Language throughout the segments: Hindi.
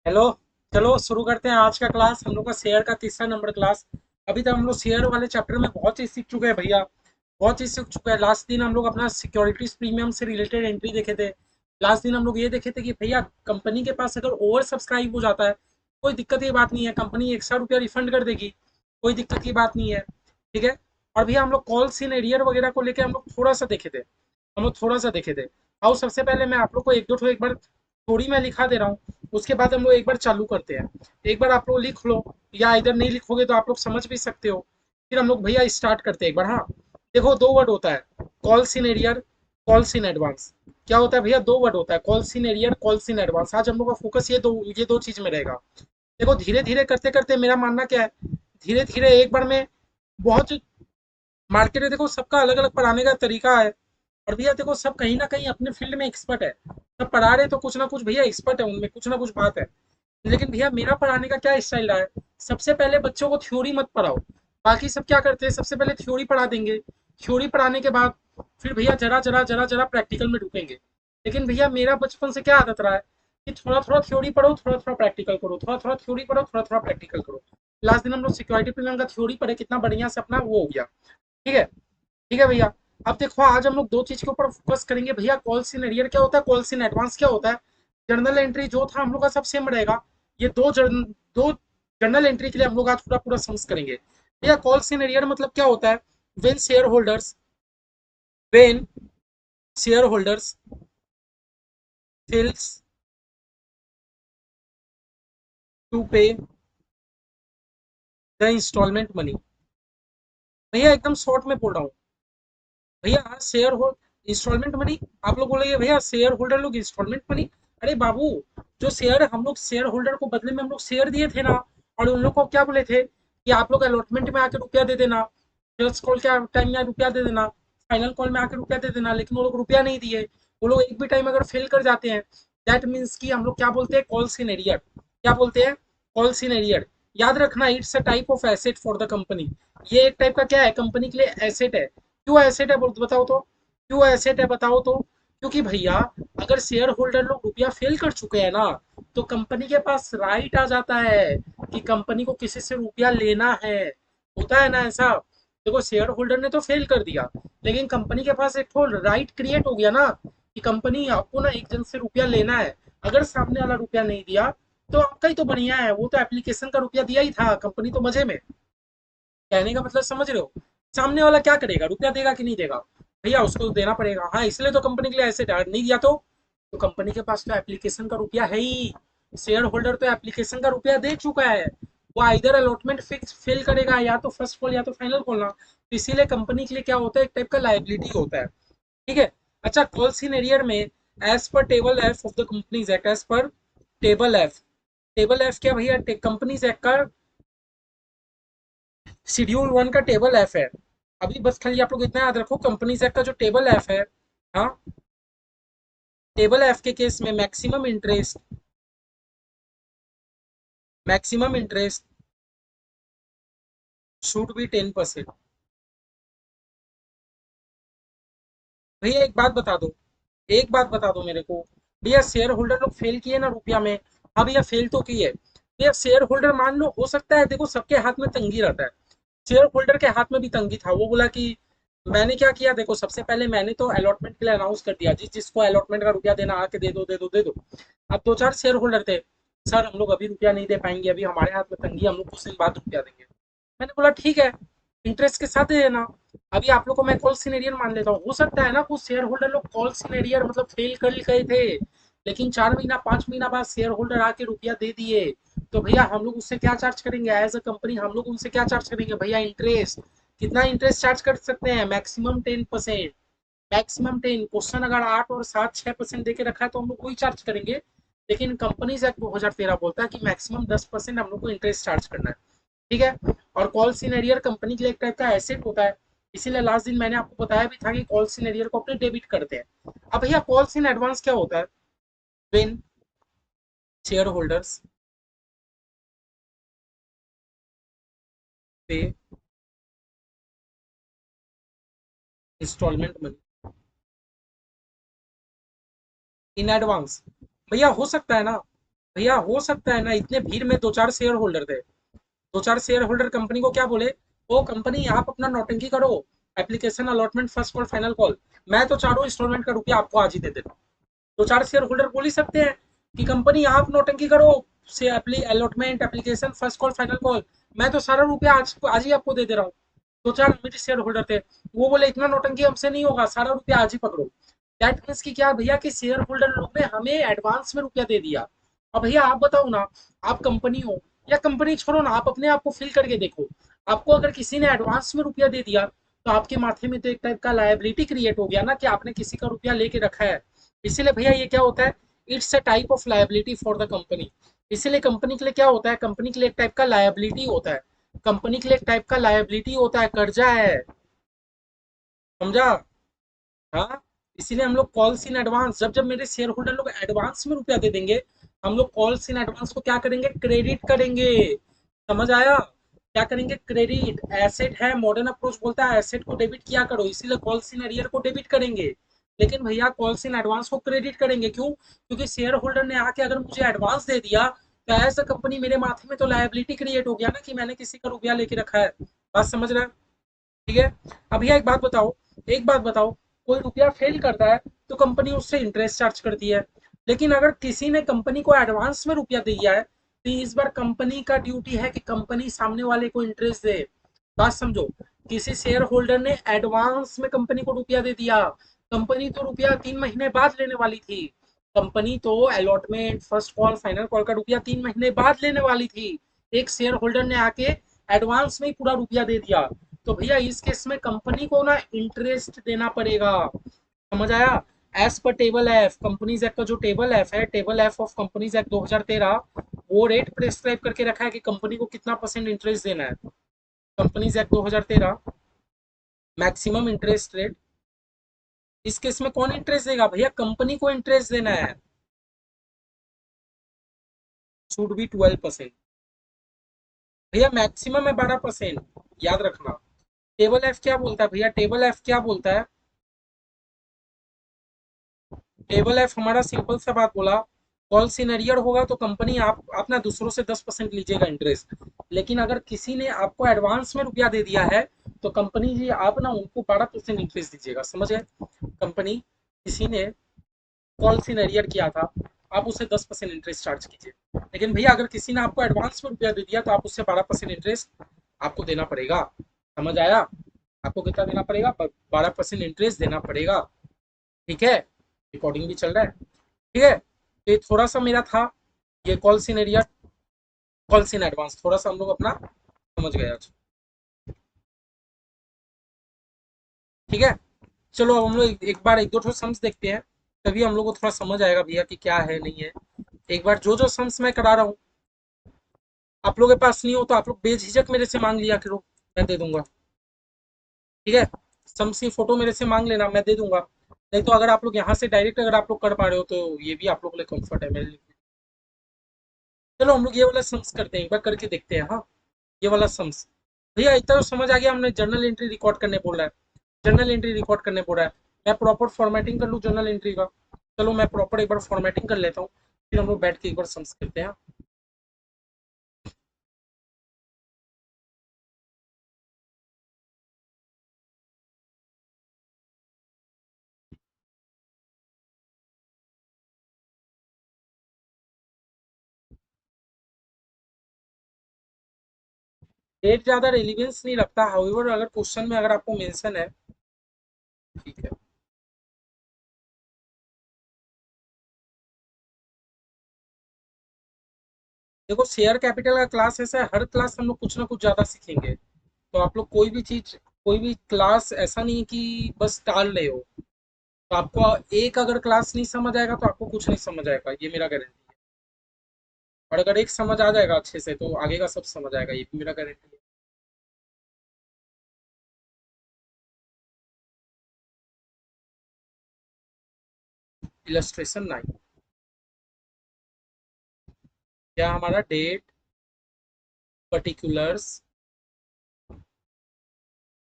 हेलो। चलो शुरू करते हैं आज का क्लास, हम लोग का शेयर का तीसरा नंबर क्लास। अभी तक हम लोग शेयर वाले चैप्टर में बहुत चीज सीख चुके हैं भैया, बहुत चीज सीख चुके हैं। लास्ट दिन हम लोग अपना सिक्योरिटीज प्रीमियम से रिलेटेड एंट्री देखे थे। लास्ट दिन हम लोग ये देखे थे कि भैया कंपनी के पास अगर ओवर सब्सक्राइब हो जाता है, कोई दिक्कत की बात नहीं है, कंपनी ₹100 रिफंड कर देगी, कोई दिक्कत की बात नहीं है। ठीक है। और भैया हम लोग कॉल्स इन एरियर वगैरह को लेकर हम लोग थोड़ा सा देखे थे, हम लोग थोड़ा सा देखे थे। आओ सबसे पहले मैं आप लोग को एक दो ठो एक बार थोड़ी मैं लिखा दे रहा हूँ, उसके बाद हम लोग एक बार चालू करते हैं। एक बार आप लोग लिख लो, या इधर नहीं लिखोगे तो आप लोग समझ भी सकते हो। फिर हम लोग भैया स्टार्ट करते हैं एक बार। हाँ, देखो दो वर्ड होता है, calls in arrear, calls in advance. क्या होता है भैया? दो वर्ड होता है, calls in arrear, calls in advance. आज हम लोग का फोकस ये दो चीज में रहेगा। देखो धीरे धीरे करते करते मेरा मानना क्या है, धीरे धीरे एक बार में बहुत मार्केट है, देखो सबका अलग अलग पढ़ाने का तरीका है। और भैया देखो सब कहीं ना कहीं अपने फील्ड में एक्सपर्ट है, सब पढ़ा रहे तो कुछ ना कुछ भैया एक्सपर्ट है, उनमें कुछ ना कुछ बात है। लेकिन भैया मेरा पढ़ाने का क्या स्टाइल रहा है, सबसे पहले बच्चों को थ्योरी मत पढ़ाओ। बाकी सब क्या करते हैं, सबसे पहले थ्योरी पढ़ा देंगे, थ्योरी पढ़ाने के बाद फिर भैया जरा जरा जरा जरा प्रैक्टिकल में ढुकेंगे। लेकिन भैया मेरा बचपन से क्या आदत रहा है कि थोड़ा थोड़ा थ्योरी पढ़ो, थोड़ा थोड़ा प्रैक्टिकल करो, थोड़ा थोड़ा थ्योरी पढ़ो, थोड़ा थोड़ा प्रैक्टिकल करो। लास्ट दिन हम लोग सिक्योरिटी प्रीमियम का थ्योरी पढ़े, कितना बढ़िया से अपना वो हो गया। ठीक है, ठीक है भैया। अब देखो आज हम लोग दो चीज के ऊपर फोकस करेंगे भैया, कॉल्स इन एरियर क्या होता है, कॉल्स इन एडवांस क्या होता है। जर्नल एंट्री जो था हम लोग का सब सेम रहेगा। ये दो जर्नल एंट्री के लिए हम लोग आज पूरा पूरा सम्स करेंगे भैया। कॉल्स इन एरियर मतलब क्या होता है, when share holders, when share holders fails to pay the installment money. भैया एकदम शॉर्ट में बोल रहा हूँ भैया, शेयर होल्ड इंस्टॉलमेंट मनी। आप लोग बोलेंगे भैया शेयर होल्डर लोग इंस्टॉलमेंट मनी। अरे बाबू, जो शेयर हम लोग शेयर होल्डर को बदले में हम लोग शेयर दिए थे ना, और उन लोग को क्या बोले थे कि आप लोग अलॉटमेंट में आके रुपया दे देना, सेल्स कॉल के टाइम में रुपया दे देना, फाइनल कॉल में आके रुपया दे देना। लेकिन वो लोग रुपया नहीं दिए। वो लोग एक भी टाइम अगर फेल कर जाते हैं, दैट मीन्स कि हम लोग क्या बोलते हैं, कॉल्स इन एरियर। क्या बोलते हैं? Calls in arrear. याद रखना, it's a type of asset for the company. ये एक टाइप का क्या है, कंपनी के लिए एसेट है। क्यों एसेट है बताओ तो, क्यों एसेट है बताओ तो। क्योंकि भैया अगर शेयर होल्डर लोग रुपया फेल कर चुके हैं ना, तो कंपनी के पास राइट आ जाता है कि कंपनी को किसी से रुपया लेना है। होता है ना ऐसा। देखो शेयर होल्डर ने तो फेल कर दिया, लेकिन कंपनी के पास एक तो राइट क्रिएट हो गया ना कि कंपनी आपको ना एक जन से रुपया लेना है। अगर सामने वाला रुपया नहीं दिया तो आपका ही तो बढ़िया है, वो तो एप्लीकेशन का रुपया दिया ही था, कंपनी तो मजे में। कहने का मतलब समझ रहे हो? सामने वाला क्या करेगा, रुपया देगा कि नहीं देगा? भैया उसको तो देना पड़ेगा। हाँ, इसलिए तो कंपनी के लिए ऐसे नहीं दिया तो कंपनी के पास तो एप्लीकेशन का रुपया है ही। शेयर होल्डर तो एप्लीकेशन का रुपया दे चुका है। वो इधर अलॉटमेंट फिक्स फेल करेगा, या तो फर्स्ट कॉल या तो फाइनल कॉल ना, तो इसीलिए कंपनी के लिए क्या होता है, एक टाइप का लाइबिलिटी होता है। ठीक है। अच्छा, कॉल्स इन एरियर में as per table F of the companies act, as per table F. Table F क्या भैया, कंपनीज एक्ट का शेड्यूल 1 का टेबल एफ है। अभी बस खाली आप लोग इतना याद रखो, कंपनीज एक्ट का जो टेबल एफ है, हाँ, टेबल एफ के केस में मैक्सिमम इंटरेस्ट शुड बी 10%। भैया एक बात बता दो, एक बात बता दो मेरे को, भैया शेयर होल्डर लोग फेल किए ना रुपया में। हाँ भैया फेल तो किए भैया। शेयर होल्डर मान लो, हो सकता है देखो सबके हाथ में तंगी रहता है, शेयर होल्डर के हाथ में भी तंगी था। वो बोला कि मैंने क्या किया, देखो सबसे पहले मैंने तो अलॉटमेंट के लिए अनाउंस कर दिया, जिस जिसको अलॉटमेंट का रुपया देना आके दे दो दे दो दे दो। अब दो चार शेयर होल्डर थे, सर हम लोग अभी रुपया नहीं दे पाएंगे, अभी हमारे हाथ में तंगी है, हम लोग कुछ दिन बाद रुपया देंगे। मैंने बोला ठीक है, इंटरेस्ट के साथ दे देना। अभी आप लोग को मैं कॉल सीनेरियर मान लेता हूँ, हो सकता है ना कुछ शेयर होल्डर लोग कॉल सीनेरियर मतलब फेल कर गए थे, लेकिन 4 महीना 5 महीना बाद शेयर होल्डर आके रुपया दे दिए। तो भैया हम लोग उससे क्या चार्ज करेंगे, एज अ कंपनी हम लोग उनसे क्या चार्ज करेंगे भैया, इंटरेस्ट। कितना इंटरेस्ट चार्ज कर सकते हैं, मैक्सिमम 10%। मैक्सिमम 10, क्वेश्चन अगर 8 और 7 6% दे के रखा है तो हम लोग वही चार्ज करेंगे। लेकिन कंपनीज एक्ट 2013 बोलता है कि मैक्सिमम 10% हम लोग को इंटरेस्ट चार्ज करना है। ठीक है। और कॉल सीनेरियर कंपनी के लिए एक टाइप का एसेट होता है, इसीलिए लास्ट दिन मैंने आपको बताया भी था कि कॉल सीनेरियर को अपने डेबिट करते हैं। अब भैया कॉल इन एडवांस क्या होता है, व्हेन शेयर होल्डर्स पे इंस्टॉलमेंट मनी इन एडवांस। भैया हो सकता है ना, भैया हो सकता है ना इतने भीड़ में दो चार शेयर होल्डर थे, दो चार शेयर होल्डर कंपनी को क्या बोले, ओ कंपनी आप अपना नौटंकी करो, application allotment first call final call, मैं तो चारों इंस्टॉलमेंट का रुपया आपको आज ही दे देता हूँ। दो चार शेयर होल्डर बोल ही सकते हैं कि कंपनी आप नौटंकी करो, से allotment application first call final call, मैं तो सारा रुपया आज आज ही आपको दे दे रहा हूँ। दो चार मेरे शेयर होल्डर थे, वो बोले इतना नौटंकी हमसे नहीं होगा, सारा रुपया आज ही पकड़ो। दैट मीन्स की क्या भैया कि शेयर होल्डर लोग ने हमें एडवांस में रुपया दे दिया। अब भैया आप बताओ ना, आप कंपनी हो या कंपनी छोड़ो ना, आप अपने आप को फील करके देखो, आपको अगर किसी ने एडवांस में रुपया दे दिया तो आपके माथे में तो एक टाइप का लायबिलिटी क्रिएट हो गया ना कि आपने किसी का रुपया लेके रखा है। इसीलिए भैया ये क्या होता है, it's a type of liability for the company. इसीलिए कंपनी के लिए क्या होता है, कंपनी के लिए एक टाइप का लायबिलिटी होता है, कंपनी के लिए एक टाइप का लायबिलिटी होता है, कर्जा है। समझा? हाँ, इसीलिए हम लोग कॉल्स इन एडवांस, जब जब मेरे शेयर होल्डर लोग एडवांस में रुपया दे देंगे, हम लोग कॉल्स इन एडवांस को क्या करेंगे, क्रेडिट करेंगे। समझ आया? क्या करेंगे, क्रेडिट। एसेट है, मॉडर्न अप्रोच बोलता है एसेट को डेबिट किया करो, इसीलिए कॉल्स इन अरियर को डेबिट करेंगे। लेकिन भैया कॉल्स इन एडवांस को क्रेडिट करेंगे क्यों? क्योंकि शेयर होल्डर ने आके अगर मुझे एडवांस दे दिया तो एज अ कंपनी मेरे माथे में तो लायबिलिटी क्रिएट हो गया ना कि मैंने किसी का रुपया लेके रखा है। बात समझ रहे हैं? ठीक है। अब भैया एक बात बताओ, एक बात बताओ, कोई रुपया फेल करता है तो कंपनी उससे इंटरेस्ट चार्ज करती है, लेकिन अगर किसी ने कंपनी को एडवांस में रुपया दिया है तो इस बार कंपनी का ड्यूटी है कि कंपनी सामने वाले को इंटरेस्ट दे। बात समझो, किसी शेयर होल्डर ने एडवांस में कंपनी को रुपया दे दिया, कंपनी तो रुपया 3 महीने बाद लेने वाली थी, कंपनी तो allotment first call final call का रुपया 3 महीने बाद लेने वाली थी, एक शेयर होल्डर ने आके एडवांस में ही पूरा रुपया दे दिया, तो भैया इस केस में कंपनी को ना इंटरेस्ट देना पड़ेगा। समझ आया? As per table F, companies act का जो टेबल एफ है, table F of companies act 2013, वो रेट प्रेस्क्राइब करके रखा है कि कंपनी को कितना परसेंट इंटरेस्ट देना है। Companies act 2013, maximum interest rate. इस केस में कौन इंटरेस्ट देगा भैया, कंपनी को इंटरेस्ट देना है, शुड बी 12%। भैया मैक्सिमम है 12%, याद रखना। टेबल एफ क्या बोलता है भैया, टेबल एफ क्या बोलता है, टेबल एफ हमारा सिंपल सा बात बोला, कॉल सीनरियर होगा तो कंपनी आप अपना दूसरों से 10% लीजिएगा इंटरेस्ट, लेकिन अगर किसी ने आपको एडवांस में रुपया दे दिया है तो कंपनी जी आप ना उनको 12% इंटरेस्ट दीजिएगा। समझ गए? कंपनी, किसी ने कॉल सीनरियर किया था, आप उसे 10% इंटरेस्ट चार्ज कीजिए, लेकिन भैया अगर किसी ने आपको एडवांस में रुपया दे दिया तो आप उससे 12% इंटरेस्ट आपको देना पड़ेगा। समझ आया? आपको कितना देना पड़ेगा, 12% इंटरेस्ट देना पड़ेगा। ठीक है? रिकॉर्डिंग भी चल रहा है। ठीक है, तो ये थोड़ा सा मेरा था, ये calls in arrear, calls in advance थोड़ा सा हम लोग अपना समझ गए आज। ठीक है, चलो अब हम लोग एक बार एक दो ठो सम्स देखते हैं, तभी हम लोग को थोड़ा समझ आएगा भैया कि क्या है नहीं है। एक बार जो जो सम्स मैं करा रहा हूँ, आप लोगों के पास नहीं हो तो आप लोग बेझिझक मेरे से मांग लिया करो, मैं दे दूंगा। ठीक है, सम्स की फोटो मेरे से मांग लेना, मैं दे दूंगा। नहीं तो अगर आप लोग यहाँ से डायरेक्ट अगर आप लोग कर पा रहे हो तो ये भी आप लोग के लिए कंफर्ट है, मेरे लिए। चलो हम लोग ये वाला सम्स करते हैं, एक बार करके देखते हैं। हाँ, ये वाला सम्स, भैया इतना तो समझ आ गया, हमने जर्नल एंट्री रिकॉर्ड करने बोल रहा है, जर्नल एंट्री रिकॉर्ड करने बोल रहा है, मैं प्रॉपर फॉर्मेटिंग कर लूँ जर्नल एंट्री का। चलो मैं प्रॉपर एक बार फॉर्मेटिंग कर लेता हूँ, फिर हम लोग बैठ के एक बार सम्स करते हैं। डेट ज्यादा रेलिवेंस नहीं रखता, हाउएवर अगर क्वेश्चन में अगर आपको मेंशन है, ठीक है। देखो शेयर कैपिटल का क्लास ऐसा है, हर क्लास हम लोग कुछ ना कुछ ज्यादा सीखेंगे, तो आप लोग कोई भी चीज, कोई भी क्लास ऐसा नहीं है कि बस टाल रहे हो। तो आपको एक अगर क्लास नहीं समझ आएगा तो आपको कुछ नहीं समझ आएगा, ये मेरा गारंटी है। और अगर एक समझ आ जाएगा अच्छे से तो आगे का सब समझ आएगा, ये भी मेरा गारंटी है। इलस्ट्रेशन 9, क्या हमारा डेट, पर्टिकुलर्स,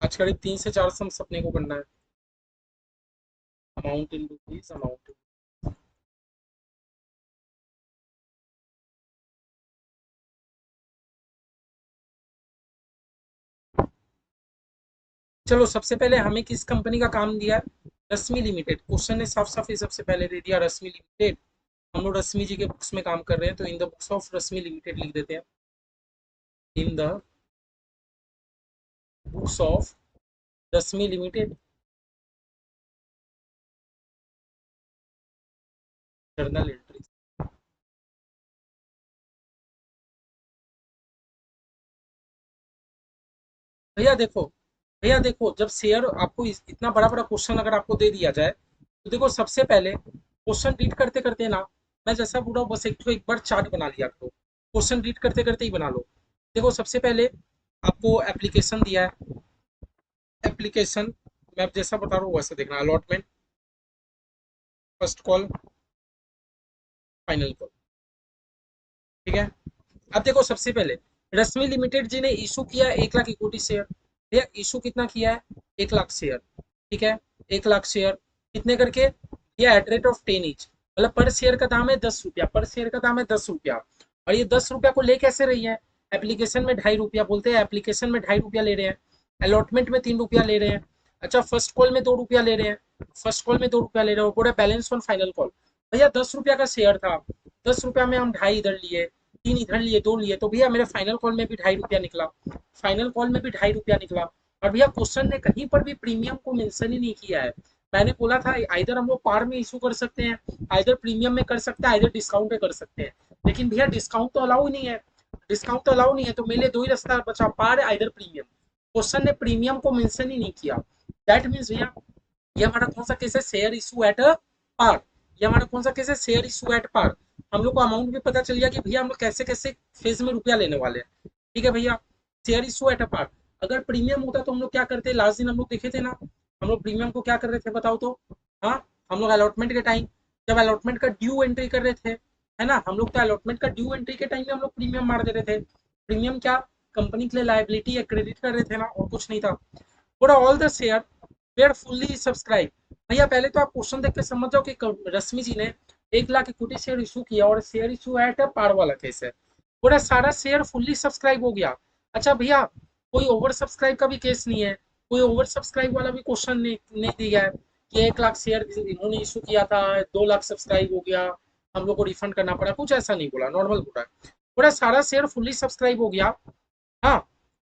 आज करीब 3 से 4 सम अपने को करना है। अमाउंट इन रुपीज, अमाउंट चलो सबसे पहले हमें किस कंपनी का काम दिया है, रश्मि लिमिटेड। क्वेश्चन ने साफ साफ ये सबसे पहले दे दिया रश्मि लिमिटेड। हम लोग रश्मि जी के बुक्स में काम कर रहे हैं, तो in the books of Rashmi limited लिख देते हैं। In the books of Rashmi limited journal entry. भैया देखो, भैया देखो, जब शेयर आपको इतना बड़ा बड़ा क्वेश्चन अगर आपको दे दिया जाए, तो देखो सबसे पहले क्वेश्चन रीड करते करते ना, मैं जैसा पूरा बस एक बार चार्ट बना लिया करो, क्वेश्चन रीड करते करते ही बना लो। देखो सबसे पहले आपको एप्लीकेशन दिया है, एप्लीकेशन मैं जैसा बता रहा हूँ वैसे देखना, allotment, first call, final call, ठीक है। अब देखो सबसे पहले रश्मि लिमिटेड जी ने इशू किया 1 लाख इक्विटी शेयर। भैया इशू कितना किया है, 1 लाख शेयर, ठीक है। 1 लाख शेयर कितने करके, या एट रेट ऑफ 10 ईच, मतलब पर शेयर का दाम है 10 रुपया, पर शेयर का दाम है 10 रुपया। और ये 10 रुपया को ले कैसे रही है, एप्लीकेशन में 2.5 रुपया बोलते हैं, एप्लीकेशन में 2.5 रुपया ले रहे हैं, अलॉटमेंट में 3 रुपया ले रहे हैं। अच्छा फर्स्ट कॉल में 2 रुपया ले रहे हैं, फर्स्ट कॉल में 2 रुपया ले रहे हो, पूरा बैलेंस ऑन फाइनल कॉल। भैया 10 रुपया का शेयर था, 10 रुपया में हम 2.5 इधर लिए, 3 इधर लिए, 2 लिए, तो भैया मेरे फाइनल कॉल में भी 2.5 रुपया निकला, फाइनल कॉल में भी 2.5 रुपया निकला। और भैया क्वेश्चन ने कहीं पर भी प्रीमियम को मेंशन ही नहीं किया है। मैंने बोला था आइदर हम लोग पार में इशू कर सकते हैं, आइदर प्रीमियम में कर सकते हैं, आइदर डिस्काउंट में कर सकते हैं, लेकिन भैया डिस्काउंट तो अलाउ ही नहीं है, डिस्काउंट तो अलाउ नहीं है, तो मेरे लिए दो ही रास्ता बचा, पार आइदर प्रीमियम। क्वेश्चन ने प्रीमियम को मेंशन ही नहीं किया। दैट मीन्स भैया ये हमारा कौन सा केस है, शेयर इशू एट पार। ये हमारा कौन सा केस है, शेयर इशू एट पार। हम लोग को अमाउंट भी पता चल गया कि भैया हम लोग कैसे कैसे फेज में रुपया लेने वाले हैं, ठीक है भैया। शेयर इशू एट अ पार, अगर प्रीमियम होता तो हम लोग क्या करते, लास्ट दिन हम लोग देखे थे ना, हम लोग प्रीमियम को क्या कर रहे थे बताओ तो। हाँ, हम लोग अलॉटमेंट के टाइम, जब अलॉटमेंट का ड्यू एंट्री कर रहे थे, है ना, हम लोग तो अलॉटमेंट का ड्यू एंट्री के टाइम में हम लोग प्रीमियम मार दे रहे थे। प्रीमियम क्या, कंपनी के लिए लाइबिलिटी या क्रेडिट कर रहे थे ना, और कुछ नहीं था। पूरा all the share were fully subscribe. भैया पहले तो आप क्वेश्चन देख के समझ जाओ कि रश्मि जी ने 1 लाख इक्विटी शेयर इशू किया, और शेयर इशू एट पार वाला केस है, पूरा सारा शेयर फुल्ली सब्सक्राइब हो गया। अच्छा भैया कोई ओवर सब्सक्राइब का भी केस नहीं है, कोई ओवर सब्सक्राइब वाला भी क्वेश्चन नहीं दिया है कि 1 लाख शेयर इन्होंने इशू किया था, 2 लाख सब्सक्राइब हो गया, हम लोग को रिफंड करना पड़ा, कुछ ऐसा नहीं बोला, नॉर्मल बोला है। पूरा सारा शेयर फुल्ली सब्सक्राइब हो गया। हाँ,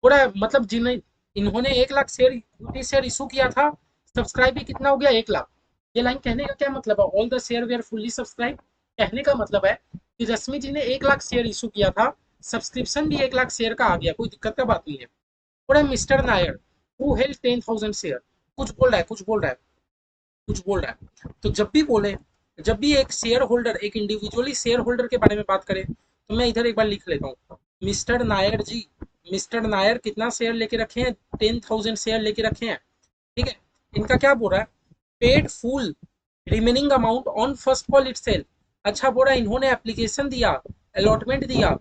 पूरा मतलब जिन इन्होंने 1 lakh share equity share issue किया था, सब्सक्राइब भी कितना हो गया, 1 लाख। ये लाइन कहने का क्या मतलब है, all the share were fully subscribe, कहने का मतलब है कि रश्मि जी ने 1 लाख शेयर इशू किया था, सब्सक्रिप्शन भी 1 लाख शेयर का आ गया, कोई दिक्कत का बात नहीं है। पूरा mister Nair who held 10,000 share, कुछ बोल रहा है, कुछ बोल रहा है, कुछ बोल रहा है, तो जब भी बोले, जब भी एक शेयर होल्डर एक इंडिविजुअली शेयर होल्डर के बारे में बात करें, तो मैं इधर एक बार लिख लेता हूँ, मिस्टर नायर जी, मिस्टर नायर कितना शेयर लेके रखे हैं, 10,000 शेयर लेके रखे हैं, ठीक है। इनका क्या बोल रहा है, paid full remaining amount on first call itself. अच्छा बोल रहा है इन्होंने एप्लीकेशन दिया, अलॉटमेंट दिया,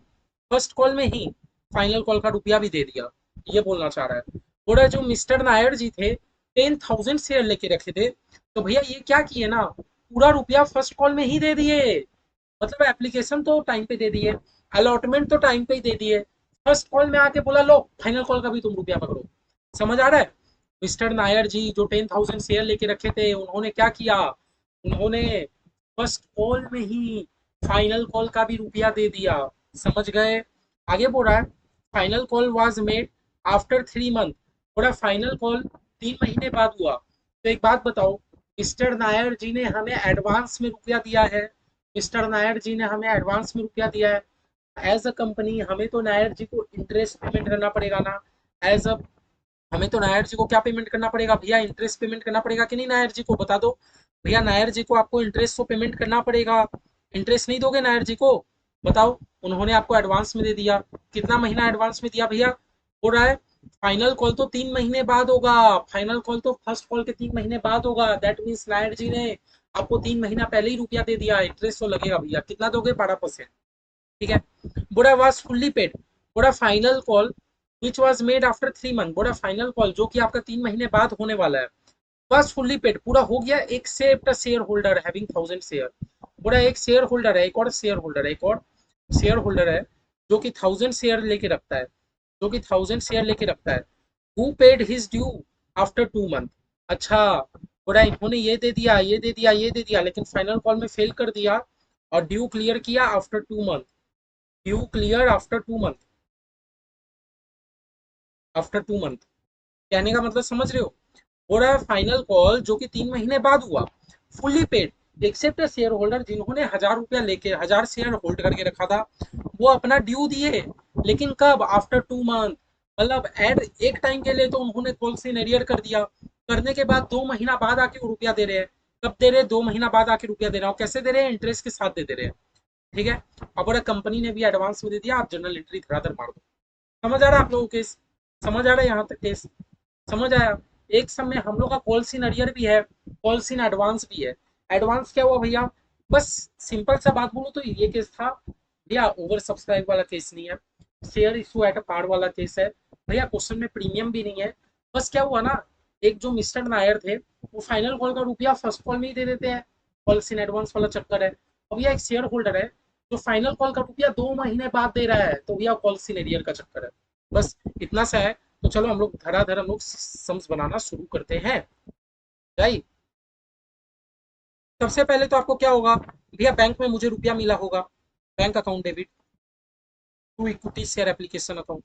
फर्स्ट कॉल में ही फाइनल कॉल का रुपया भी दे दिया, ये बोलना चाह रहा है। बोल रहा है जो मिस्टर नायर जी थे 10,000 शेयर लेके रखे थे, तो भैया ये क्या किए ना, पूरा रुपया फर्स्ट कॉल में ही दे दिए, मतलब एप्लीकेशन तो टाइम पे दे दिए, अलॉटमेंट तो टाइम पे ही दे दिए, फर्स्ट कॉल में आके बोला लो फाइनल कॉल का भी तुम रुपया पकड़ो। समझ आ रहा है। मिस्टर नायर जी जो 10,000 शेयर लेके रखे थे, उन्होंने क्या किया, उन्होंने फर्स्ट कॉल में ही फाइनल कॉल का भी रुपया दे दिया। समझ गए। आगे बोल रहा है final call was made after 3 month, बोला फाइनल कॉल 3 महीने बाद हुआ। तो एक बात बताओ, मिस्टर नायर जी ने हमें एडवांस में रुपया दिया है, मिस्टर नायर जी ने हमें एडवांस में रुपया दिया है, एज अ कंपनी हमें तो नायर जी को इंटरेस्ट पेमेंट करना पड़ेगा ना, एज अ हमें तो नायर जी को क्या पेमेंट करना पड़ेगा भैया, इंटरेस्ट पेमेंट करना पड़ेगा कि नहीं नायर जी को, बता दो भैया। नायर जी को आपको इंटरेस्ट तो पेमेंट करना पड़ेगा, इंटरेस्ट नहीं दोगे नायर जी को, बताओ। उन्होंने आपको एडवांस में दे दिया, कितना महीना एडवांस में दिया भैया, हो रहा है फाइनल कॉल तो 3 महीने बाद होगा, फाइनल कॉल तो फर्स्ट कॉल के 3 महीने बाद होगा, दैट मीन्स नायर जी ने आपको 3 महीना पहले ही रुपया दे दिया, इंटरेस्ट तो लगेगा भैया, कितना दोगे, 12%, ठीक है। Bora was fully paid, Bora final call which was made after 3 month, Bora final call जो कि आपका 3 महीने बाद होने वाला है, वॉज फुल्ली पेड, पूरा हो गया, except share holder having 1,000 share. Bora एक शेयर होल्डर है, एक और शेयर होल्डर है, एक और शेयर होल्डर है जो कि 1,000 शेयर लेके रखता है, जो कि 1,000 शेयर लेके रखता है, who paid his due after 2 month. अच्छा, बोला इन्होंने ये दे दिया, ये दे दिया, ये दे दिया, लेकिन फाइनल कॉल में फेल कर दिया और ड्यू क्लियर किया after 2 month. Due clear after 2 month, after 2 month. कहने का मतलब समझ रहे हो? हो रहा है फाइनल कॉल जो कि 3 महीने बाद हुआ, fully paid except share holder जिन्होंने 1,000 रुपया लेके 1,000 शेयर होल्ड करके रखा था, वो अपना ड्यू दिए, लेकिन कब? After 2 month. मतलब एट एक टाइम के लिए तो उन्होंने कॉल इन एरियर कर दिया, करने के बाद 2 महीना बाद आके वो रुपया दे रहे हैं। कब दे रहे हैं? 2 महीना बाद आके रुपया दे रहे हैं। और कैसे दे रहे हैं? इंटरेस्ट के साथ दे रहे हैं। ठीक है। अब बोला कंपनी ने भी एडवांस में दे दिया, आप जनरल एंट्री धड़ाधड़ मार दो। समझ आ रहा है आप लोगों को केस? समझ आ रहा है यहाँ तक केस? समझ आया? एक समय हम लोग का कॉल सीन अरियर भी है, कॉल सीन एडवांस भी है। एडवांस क्या हुआ भैया? बस सिंपल सा बात बोलो तो ये केस था भैया, ओवर सब्सक्राइब वाला केस नहीं है, शेयर इशू एट अ पार वाला केस है भैया। क्वेश्चन में प्रीमियम भी नहीं है। बस क्या हुआ ना, एक जो मिस्टर नायर थे, वो फाइनल कॉल का रुपया फर्स्ट कॉल में ही दे देते हैं। कॉल सीन एडवांस वाला चक्कर है। अब भैया एक शेयर होल्डर है जो फाइनल कॉल का रुपया 2 महीने बाद दे रहा है, तो भैया कॉल सीन एरियर का चक्कर है। बस इतना सा है। तो चलो हम लोग धराधर हम लोग सम्स बनाना शुरू करते हैं। राइट। सबसे पहले तो आपको क्या होगा भैया, बैंक में मुझे रुपया मिला होगा, bank account debit to equity share application account,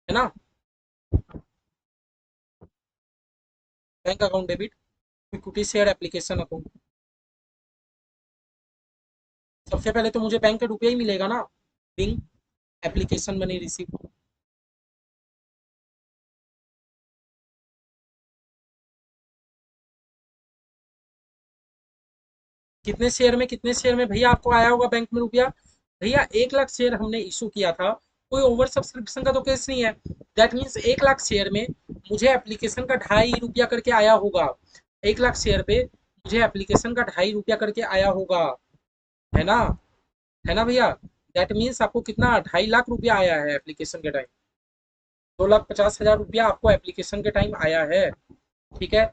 है ना? Bank account debit to equity share application account. सबसे पहले तो मुझे बैंक का रुपया ही मिलेगा ना, बिंग एप्लीकेशन मनी रिसीव। कितने शेयर में भैया आपको आया होगा बैंक में रुपया? भैया 1 लाख शेयर हमने इशू किया था, कोई ओवर सब्सक्रिप्शन का तो केस नहीं है। दैट मीन्स 1 लाख शेयर में मुझे एप्लीकेशन का 2.5 रुपया करके आया होगा। 1 लाख शेयर पे मुझे एप्लीकेशन का 2.5 रुपया करके आया होगा, है ना? है ना भैया? दैट मीन्स आपको कितना 2.5 लाख रुपया आया है एप्लीकेशन के टाइम। 2,50,000 रुपया आपको एप्लीकेशन के टाइम आया है। ठीक है।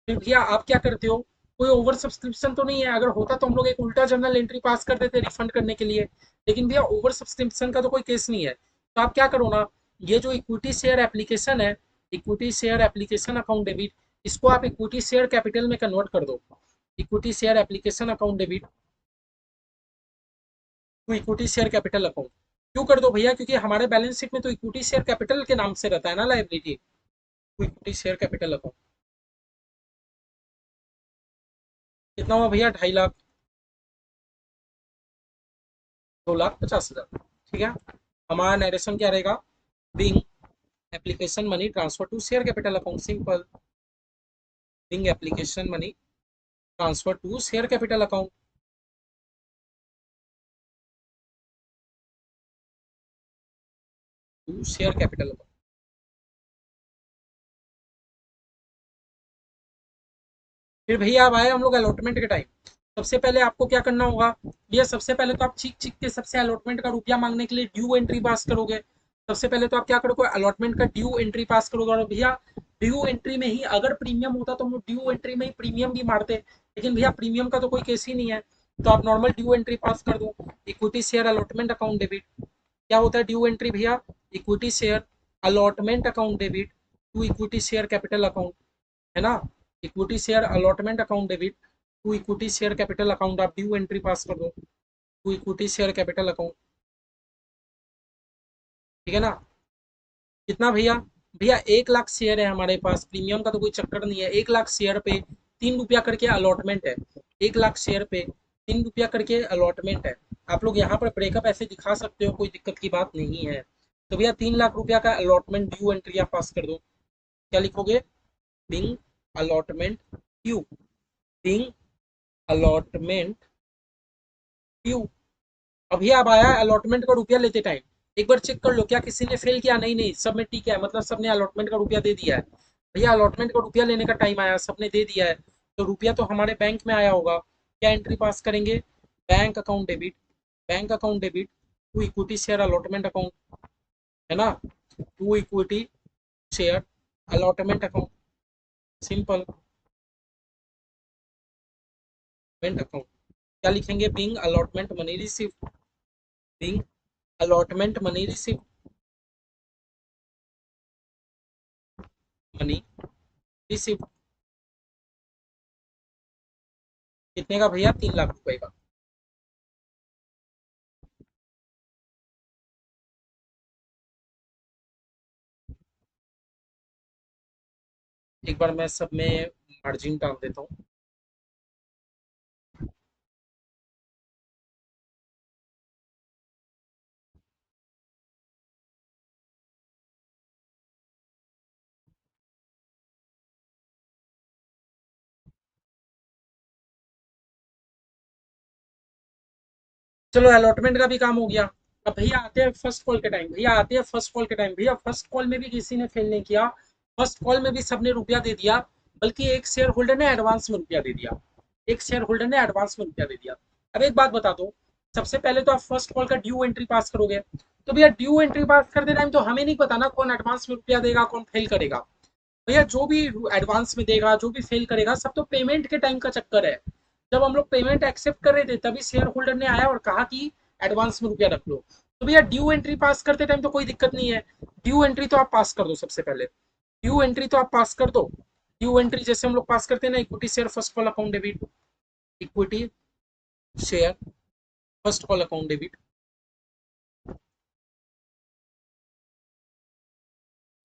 फिर भैया आप क्या करते हो? कोई ओवर सब्सक्रिप्शन तो नहीं है, अगर होता तो हम लोग एक उल्टा जर्नल एंट्री पास कर देते रिफंड करने के लिए। लेकिन भैया ओवर सब्सक्रिप्शन का तो कोई केस नहीं है, तो आप क्या करो ना, ये जो इक्विटी शेयर एप्लीकेशन है, equity share application account debit, इसको आप इक्विटी शेयर कैपिटल में कन्वर्ट कर दो। Equity share application account debit to equity share capital account. क्यों कर दो भैया? क्योंकि हमारे बैलेंस शीट में तो इक्विटी शेयर कैपिटल के नाम से रहता है ना liability. To equity share capital account. कितना हुआ भैया? 2.5 लाख। 2,50,000। ठीक है। हमारा नरेशन क्या रहेगा? Being application money transfer to share capital account, simple. Being application money transfer to share capital account, to share capital account. फिर भैया अब आए हम लोग अलॉटमेंट के टाइम। सबसे पहले आपको क्या करना होगा भैया? सबसे पहले तो आप चीख चीख के सबसे अलॉटमेंट का रुपया मांगने के लिए ड्यू एंट्री पास करोगे। सबसे पहले तो आप क्या करोगे? अलॉटमेंट का ड्यू एंट्री पास करोगे। और भैया ड्यू एंट्री में ही अगर प्रीमियम होता तो हम लोग ड्यू एंट्री में ही प्रीमियम भी मारते, लेकिन भैया प्रीमियम का तो कोई केस ही नहीं है, तो आप नॉर्मल ड्यू एंट्री पास कर दो। Equity share allotment account debit. क्या होता है ड्यू एंट्री भैया? Equity share allotment account debit to equity share capital account, है ना? Equity share allotment account debit to equity share capital account, आप ड्यू एंट्री पास कर दो। To equity share capital account. ठीक है ना? कितना भैया? भैया 1 लाख शेयर है हमारे पास, प्रीमियम का तो कोई चक्कर नहीं है। 1 लाख शेयर पे 3 रुपया करके अलॉटमेंट है। 1 लाख शेयर पे 3 रुपया करके अलॉटमेंट है। आप लोग यहाँ पर ब्रेकअप ऐसे दिखा सकते हो, कोई दिक्कत की बात नहीं है। तो भैया 3 लाख रुपया का अलॉटमेंट ड्यू एंट्री आप पास कर दो। क्या लिखोगे? Being allotment due, being allotment due. अभी अब आया अलॉटमेंट का रुपया लेते टाइम, एक बार चेक कर लो क्या किसी ने फेल किया? नहीं नहीं, सब में ठीक है, मतलब सबने अलॉटमेंट का रुपया दे दिया है। भैया अलॉटमेंट का रुपया लेने का टाइम आया, सबने दे दिया है, तो रुपया तो हमारे बैंक में आया होगा। क्या एंट्री पास करेंगे? Bank account debit, bank account debit to equity share allotment account, है ना? To equity share allotment account, simple. Bank account क्या लिखेंगे? Being allotment money receive, being allotment money receive, money receipt कितने का भैया? 3 लाख रुपए का। एक बार मैं सब में मार्जिन डाल देता हूँ। चलो अलॉटमेंट का भी काम हो गया। अब भैया आते हैं फर्स्ट कॉल के टाइम, भैया आते हैं फर्स्ट कॉल के टाइम। भैया फर्स्ट कॉल में भी किसी ने फेल नहीं किया, फर्स्ट कॉल में भी सबने रुपया दे दिया, बल्कि एक शेयर होल्डर ने एडवांस में रुपया दे दिया, एक शेयर होल्डर ने एडवांस में रुपया दे दिया। अब एक बात बता दो, सबसे पहले तो आप फर्स्ट कॉल का ड्यू एंट्री पास करोगे, तो भैया ड्यू एंट्री पास करते टाइम तो हमें नहीं पता ना कौन एडवांस में रुपया देगा कौन फेल करेगा। भैया जो भी एडवांस में देगा जो भी फेल करेगा सब तो पेमेंट के टाइम का चक्कर है। जब हम लोग पेमेंट एक्सेप्ट कर रहे थे तभी शेयर होल्डर ने आया और कहा कि एडवांस में रुपया रख लो। तो भैया ड्यू एंट्री पास करते टाइम तो कोई दिक्कत नहीं है, ड्यू एंट्री तो आप पास कर दो सबसे पहले, ड्यू एंट्री तो आप पास कर दो। ड्यू एंट्री जैसे हम लोग पास करते हैं ना, equity share first call account debit, equity share first call account debit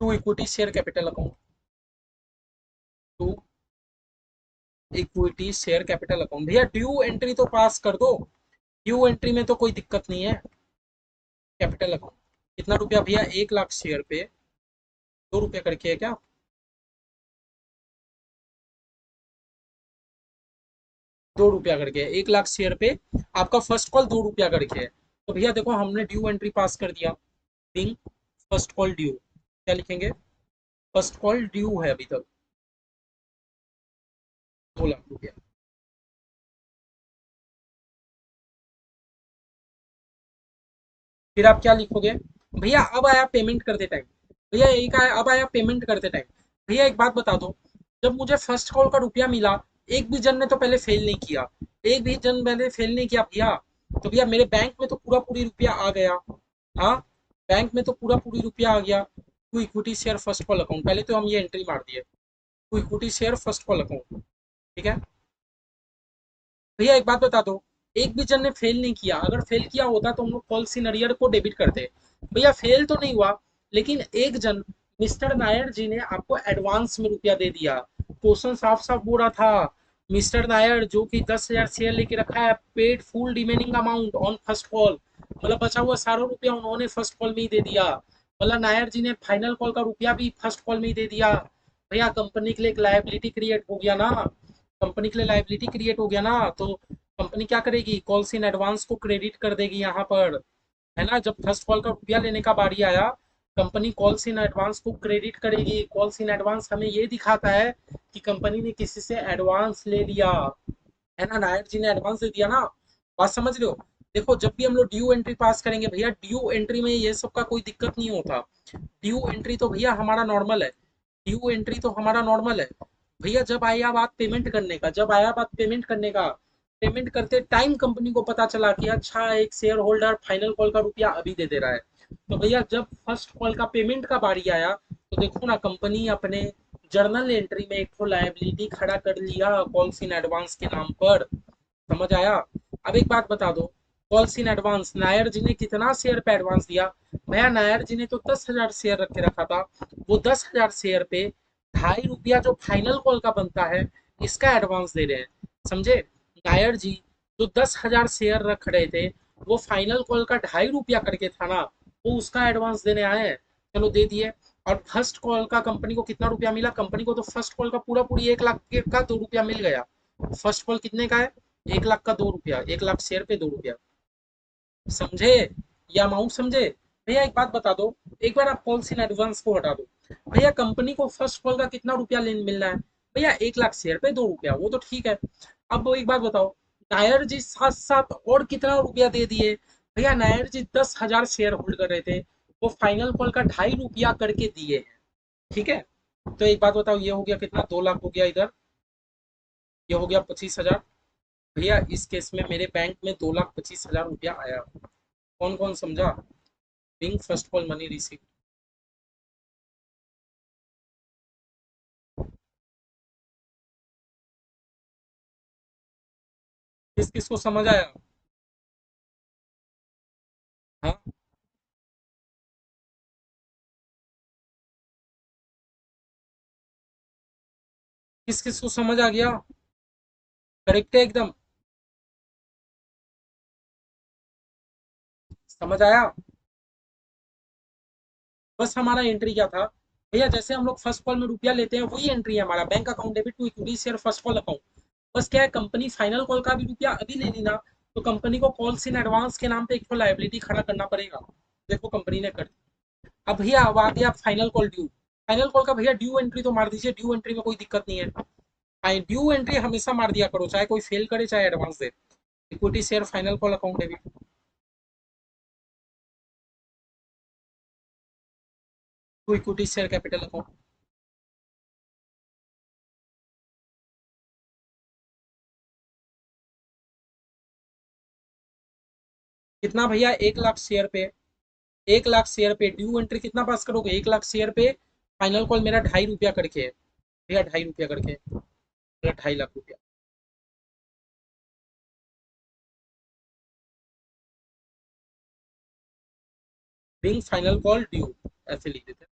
to equity share capital account, to equity share capital account. भैया ड्यू एंट्री तो पास कर दो, ड्यू एंट्री में तो कोई दिक्कत नहीं है। कैपिटल अकाउंट कितना रुपया भैया? 1 लाख शेयर पे 2 रुपया करके है क्या? 2 रुपया करके है, 1 लाख शेयर पे आपका फर्स्ट कॉल 2 रुपया करके है। तो भैया देखो हमने ड्यू एंट्री पास कर दिया, बिंग फर्स्ट कॉल ड्यू, क्या लिखेंगे? फर्स्ट कॉल ड्यू है अभी तक 2 लाख रुपया। फिर आप क्या लिखोगे? भैया अब आया पेमेंट करते टाइम, भैया यही का है, अब आया पेमेंट करते टाइम। भैया एक बात बता दो, जब मुझे फर्स्ट कॉल का रुपया मिला, एक भी जन ने तो पहले फेल नहीं किया, एक भी जन पहले फेल नहीं किया भैया। तो भैया मेरे बैंक में तो पूरा पूरी रुपया आ गया। हाँ, बैंक में तो पूरा पूरी रुपया आ गया। To equity share first call account, पहले तो हम ये एंट्री मार दिए, to equity share first call account. ठीक है भैया एक बात बता दो, एक भी जन ने फेल नहीं किया, अगर फेल किया होता तो हम लोग कॉल सीनरियर को डेबिट करते। भैया फेल तो नहीं हुआ, लेकिन एक जन मिस्टर नायर जी ने आपको एडवांस में रुपया दे दिया। क्वेश्चन साफ साफ बोल रहा था, मिस्टर नायर जो कि 10,000 शेयर लेके रखा है, paid full remaining amount on first call, मतलब बचा हुआ सारा रुपया उन्होंने फर्स्ट कॉल में ही दे दिया। मतलब नायर जी ने फाइनल कॉल का रुपया भी फर्स्ट कॉल में ही दे दिया। भैया कंपनी के लिए एक लायबिलिटी क्रिएट हो गया ना, कंपनी के लिए लाइबिलिटी क्रिएट हो गया ना, तो कंपनी क्या करेगी? कॉल्स इन एडवांस को क्रेडिट कर देगी यहाँ पर, है ना। जब फर्स्ट कॉल का रुपया लेने का बारी आया, कंपनी कॉल्स इन एडवांस को क्रेडिट करेगी। कॉल्स इन एडवांस हमें ये दिखाता है कि कंपनी ने किसी से एडवांस ले लिया, है ना, नायक जी ने एडवांस दे दिया ना। बात समझ रहे हो? देखो जब भी हम लोग ड्यू एंट्री पास करेंगे भैया, ड्यू एंट्री में ये सब का कोई दिक्कत नहीं होता। ड्यू एंट्री तो भैया हमारा नॉर्मल है, ड्यू एंट्री तो हमारा नॉर्मल है। भैया जब आया बात पेमेंट करने का, जब आया बात पेमेंट करने का, पेमेंट करते टाइम कंपनी को पता चला कि अच्छा एक शेयर होल्डर फाइनल कॉल का रुपया अभी दे दे रहा है। तो भैया जब फर्स्ट कॉल का पेमेंट का बारी आया, तो देखो ना कंपनी अपने जर्नल एंट्री में एक तो लायबिलिटी खड़ा कर लिया कॉल्स इन एडवांस के नाम पर। समझ आया? अब एक बात बता दो, कॉल्स इन एडवांस नायर जी ने कितना शेयर पे एडवांस दिया? भैया नायर जी ने तो 10,000 शेयर रख के रखा था, वो 10,000 शेयर पे 2.5 रुपया जो फाइनल कॉल का बनता है, इसका एडवांस दे रहे हैं। समझे? नायर जी जो 10,000 शेयर रख रहे थे, वो फाइनल कॉल का 2.5 रुपया करके था ना, वो उसका एडवांस देने आए हैं। चलो दे दिए। और फर्स्ट कॉल का कंपनी को कितना रुपया मिला? कंपनी को तो फर्स्ट कॉल का पूरा पूरी 1 लाख का 2 रुपया मिल गया। फर्स्ट कॉल कितने का है? 1 लाख का 2 रुपया, 1 लाख शेयर पे 2 रुपया। समझे? ये अमाउंट समझे? भैया एक बात बता दो, एक बार आप कॉल्स इन एडवांस को हटा दो, भैया कंपनी को फर्स्ट कॉल का कितना रुपया मिल रहा है? भैया 1 लाख शेयर पे 2 रुपया, वो तो ठीक है। अब वो एक बात बताओ, नायर जी साथ साथ और कितना रुपया दे दिए? भैया नायर जी 10,000 शेयर होल्ड कर रहे थे, वो फाइनल कॉल का 2.5 रुपया करके दिए हैं। ठीक है, तो एक बात बताओ, ये हो गया कितना? 2 लाख हो गया इधर, ये हो गया 25,000। भैया इस केस में मेरे बैंक में 2,25,000 रुपया आया। कौन कौन समझा? Being first call money receive. किस किस को समझ आया? हाँ, किस किस को समझ आ गया? करेक्ट है एकदम। समझ आया। बस हमारा एंट्री क्या था भैया, जैसे हम लोग फर्स्ट कॉल में रुपया लेते हैं वही एंट्री है हमारा, bank account debit to equity share first call account. बस क्या है, कंपनी फाइनल कॉल का भी रुपया अभी ले ली ना, तो कंपनी को कॉल्स इन एडवांस के नाम पे एक तो लायबिलिटी खड़ा करना पड़ेगा। देखो कंपनी ने कर दी। अब भैया अब आ गया final call due. Final call का भैया ड्यू एंट्री तो मार दीजिए, ड्यू एंट्री में कोई दिक्कत नहीं है। ड्यू एंट्री हमेशा मार दिया करो, चाहे कोई फेल करे चाहे एडवांस दे। Equity share final call account debit to equity share capital account. कितना भैया? 1 लाख शेयर पे, 1 लाख शेयर पे ड्यू एंट्री कितना पास करोगे? 1 लाख शेयर पे फाइनल कॉल मेरा 2.5 रुपया करके है भैया, 2.5 रुपया करके मेरा 2.5 लाख रुपया। बिंग फाइनल कॉल ड्यू, ऐसे लिख देते हैं।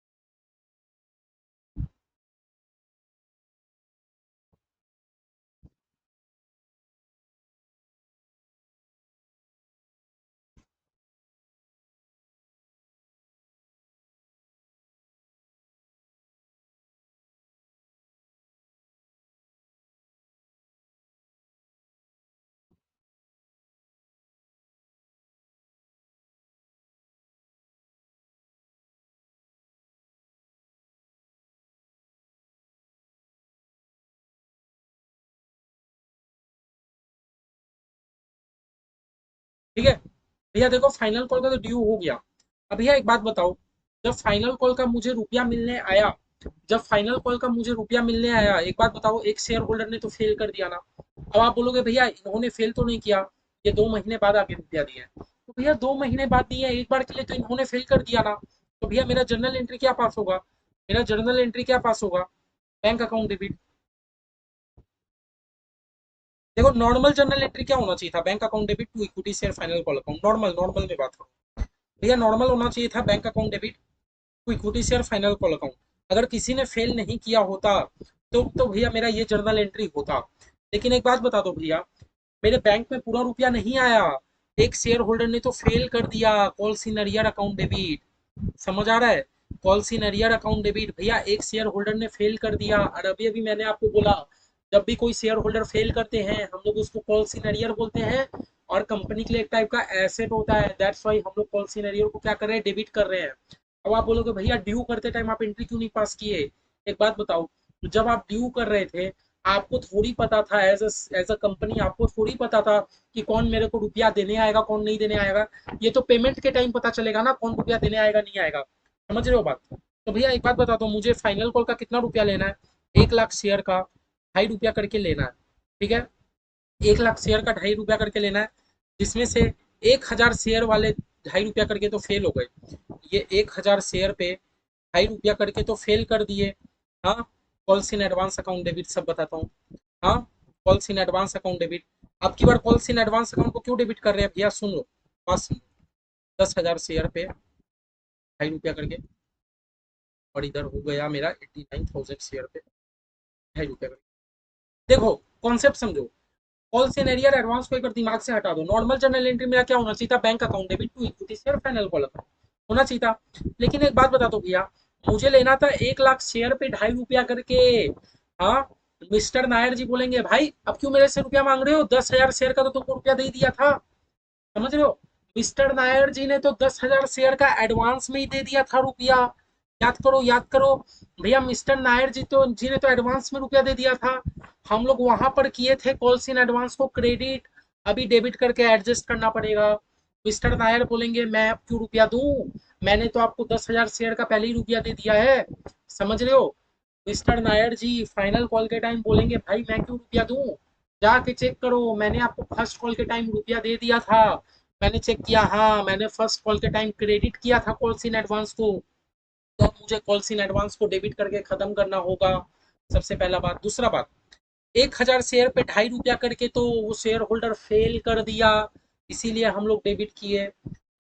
ठीक है भैया, देखो फाइनल कॉल का तो ड्यू हो गया। अब भैया एक बात बताओ, जब फाइनल कॉल का मुझे रुपया मिलने आया, जब फाइनल कॉल का मुझे रुपया मिलने आया, एक बात बताओ, एक शेयर होल्डर ने तो फेल कर दिया ना। अब आप बोलोगे भैया इन्होंने फेल तो नहीं किया, ये 2 महीने बाद आके रुपया दिया है। तो भैया 2 महीने बाद दिए, एक बार के लिए तो इन्होंने फेल कर दिया ना। तो भैया मेरा जर्नल एंट्री क्या पास होगा? मेरा जर्नल एंट्री क्या पास होगा? Bank account debit. देखो नॉर्मल जर्नल एंट्री क्या होना चाहिए था? Bank account debit to equity share final call account, normal normal में बात करो भैया, नॉर्मल होना चाहिए था bank account debit to equity share final call account. अगर किसी ने फेल नहीं किया होता तो भैया मेरा ये जर्नल एंट्री होता। लेकिन एक बात बता दो भैया, मेरे बैंक में पूरा रुपया नहीं आया, एक शेयर होल्डर ने तो फेल कर दिया, calls in arrear account debit. समझ आ रहा है? Calls in arrear account debit भैया, एक शेयर होल्डर ने फेल कर दिया। और अभी अभी मैंने आपको बोला, जब भी कोई शेयर होल्डर फेल करते हैं हम लोग उसको कॉल्स इन अरियर बोलते हैं, और कंपनी के लिए एक टाइप का एसेट होता है, दैट्स वाई हम लोग कॉल्स इन अरियर को क्या कर रहे हैं? डेबिट कर रहे हैं। अब आप बोलोगे भैया ड्यू करते टाइम आप एंट्री क्यों नहीं पास किए? एक बात बताओ, जब आप ड्यू कर रहे थे आपको थोड़ी पता था, एज अ कंपनी आपको थोड़ी पता था कि कौन मेरे को रुपया देने आएगा कौन नहीं देने आएगा। ये तो पेमेंट के टाइम पता चलेगा ना कौन रुपया देने आएगा नहीं आएगा। समझ रहे हो बात? तो भैया एक बात बता दो, मुझे फाइनल कॉल का कितना रुपया लेना है? 1 लाख शेयर का 2.5 रुपया करके लेना है। ठीक है, 1 लाख शेयर का 2.5 रुपया करके लेना है, जिसमें से 1,000 शेयर वाले 2.5 रुपया करके तो फेल हो गए। ये 1,000 शेयर पे 2.5 रुपया करके तो फेल कर दिए। हाँ, calls in advance account debit सब बताता हूँ। हाँ, calls in advance account debit. अब की बार कॉल्स इन एडवांस अकाउंट को क्यों डेबिट कर रहे हैं भैया? सुन लो, बात सुन लो। 10,000 शेयर पे 2.5 रुपया करके, और इधर हो गया मेरा 89,000 शेयर पे 2.5 रुपया करके। देखो कॉन्सेप्ट समझो, कॉल्स इन एरियर एडवांस को एक बार दिमाग से हटा दो। नॉर्मल जर्नल एंट्री मेरा क्या होना चाहिए था? Bank account debit to equity share final call account होना चाहिए था। लेकिन एक बात बता दो भैया, मुझे लेना था 1 लाख शेयर पे 2.5 रुपया करके। हाँ, मिस्टर नायर जी बोलेंगे भाई अब क्यों मेरे से रुपया मांग रहे हो? 10,000 शेयर का तो तुमको रुपया दे दिया था। समझ रहे हो? मिस्टर नायर जी ने तो 10,000 शेयर का एडवांस में ही दे दिया था रुपया। याद करो याद करो भैया, मिस्टर नायर जी ने तो एडवांस में रुपया दे दिया था। हम लोग वहां पर किए थे कॉल्स इन एडवांस को क्रेडिट, अभी डेबिट करके एडजस्ट करना पड़ेगा। मिस्टर नायर बोलेंगे मैं अब क्यों रुपया दूं, मैंने तो आपको 10,000 शेयर का पहले ही रुपया दे दिया है। समझ रहे हो? मिस्टर नायर जी फाइनल कॉल के टाइम बोलेंगे भाई मैं क्यों रुपया दूं, जाके चेक करो मैंने आपको फर्स्ट कॉल के टाइम रुपया दे दिया था। मैंने चेक किया, हाँ मैंने फर्स्ट कॉल के टाइम क्रेडिट किया था कॉल्स इन एडवांस को। तो अब मुझे कॉल्स इन एडवांस को डेबिट करके खत्म करना होगा। सबसे पहला बात। दूसरा बात, 1000 शेयर पे ₹2.5 करके तो वो शेयर होल्डर फेल कर दिया, इसीलिए हम लोग डेबिट किए।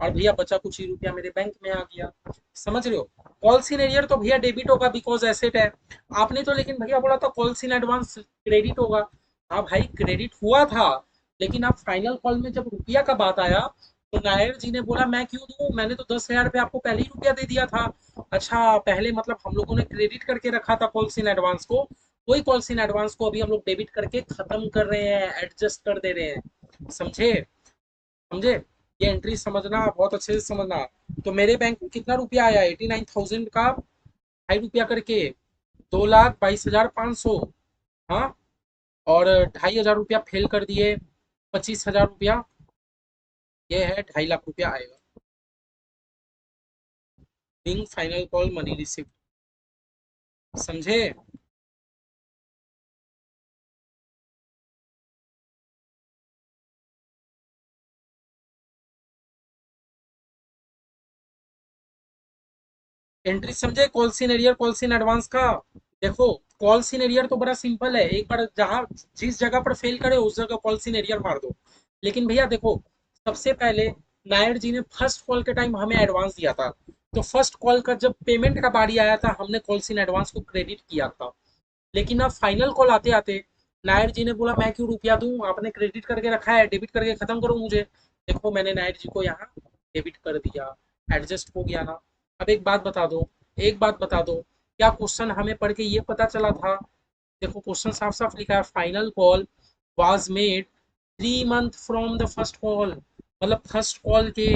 और भैया बचा कुछ ही रुपया मेरे बैंक में आ गया। समझ रहे हो? कॉल इन एरियर तो भैया डेबिट होगा बिकॉज एसेट है। आपने तो लेकिन भैया बोला था कॉल इन एडवांस क्रेडिट होगा। हाँ भाई क्रेडिट हुआ था, लेकिन आप फाइनल कॉल में जब रुपया का बात आया तो नायर जी ने बोला मैं क्यों दूं, मैंने तो 10,000 पे आपको पहले ही रुपया दे दिया था। अच्छा पहले मतलब हम लोगों ने क्रेडिट करके रखा था कॉल इन एडवांस को, वही कॉल इन एडवांस को अभी हम लोग डेबिट करके खत्म कर रहे हैं, एडजस्ट कर दे रहे हैं। समझे? समझे? ये एंट्री समझना, बहुत अच्छे से समझना। तो मेरे बैंक में कितना रुपया आया? 89,000 का ₹2.5 करके 2,22,500। हाँ, और ₹2,500 फेल कर दिए, 25,000 रुपया। ये है ₹2.5 लाख आएगा। Being final call money receipt. समझे? एंट्री समझे? Call in arrear call in advance का। देखो, कॉल इन एरियर तो बड़ा सिंपल है, एक बार जहां जिस जगह पर फेल करे उस जगह कॉल इन एरियर मार दो। लेकिन भैया देखो, सबसे पहले नायर जी ने फर्स्ट कॉल के टाइम हमें एडवांस दिया था, तो फर्स्ट कॉल का जब पेमेंट का बारी आया था हमने कॉल इन एडवांस को क्रेडिट किया था। लेकिन अब फाइनल कॉल आते आते नायर जी ने बोला मैं क्यों रुपया दूं, आपने क्रेडिट करके रखा है, डेबिट करके खत्म करो मुझे। देखो मैंने नायर जी को यहाँ डेबिट कर दिया, एडजस्ट हो गया ना। अब एक बात बता दो, एक बात बता दो, क्या क्वेश्चन हमें पढ़ के ये पता चला था? देखो क्वेश्चन साफ साफ लिखा है, final call was made 3 month from the first call. मतलब फर्स्ट कॉल के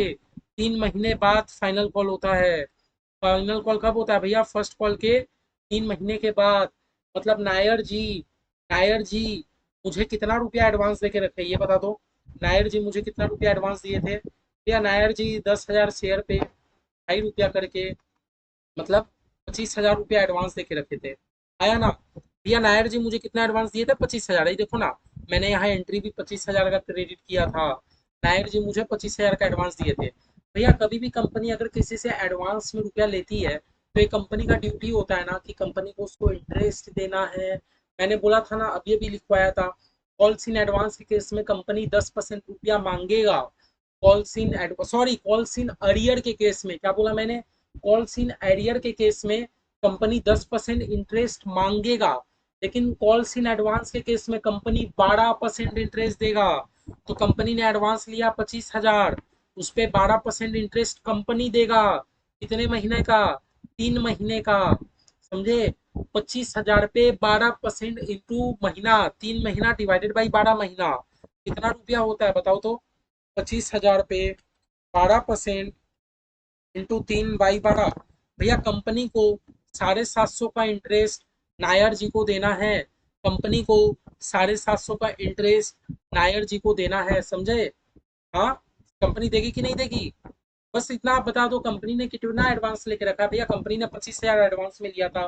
3 महीने बाद फाइनल कॉल होता है। फाइनल कॉल कब होता है भैया? फर्स्ट कॉल के 3 महीने के बाद। मतलब नायर जी मुझे कितना रुपया एडवांस देके रखे ये बता दो। नायर जी मुझे कितना रुपया एडवांस दिए थे भैया? नायर जी 10,000 शेयर पे ₹2.5 करके, मतलब 25,000 रुपया एडवांस देके रखे थे। आया ना? भैया नायर जी मुझे कितना एडवांस दिए थे? 25,000। ये देखो ना, मैंने यहाँ एंट्री भी 25,000 का क्रेडिट किया था। नायर जी मुझे 25,000 का एडवांस दिए थे। भैया कभी भी कंपनी अगर किसी से एडवांस में रुपया लेती है तो ये कंपनी का ड्यूटी होता है ना कि कंपनी को उसको इंटरेस्ट देना है। मैंने बोला था ना, अभी अभी लिखवाया था, कॉल्स इन एडवांस के केस में कंपनी 10% रुपया मांगेगा। कॉल्स इन अरियर के केस में, क्या बोला मैंने? कॉल्स इन एरियर के केस में कंपनी 10% इंटरेस्ट मांगेगा, लेकिन कॉल्स इन एडवांस के केस में कंपनी 12% इंटरेस्ट देगा। तो कंपनी ने एडवांस लिया 25,000, उस पे 12% इंटरेस्ट कंपनी देगा। कितने महीने का? 3 महीने का। समझे? 25,000 पे 12% इंटू महीना, 3 महीना डिवाइडेड बाई 12 महीना, कितना रुपया होता है बताओ तो? 25,000 पे 12% इंटू 3/12। भैया कंपनी को 750 का इंटरेस्ट नायर जी को देना है। कंपनी को 750 का इंटरेस्ट नायर जी को देना है। समझे? हाँ, कंपनी देगी कि नहीं देगी? बस इतना आप बता दो, कंपनी ने कितना एडवांस लेके रखा है? भैया कंपनी ने 25,000 एडवांस में लिया था,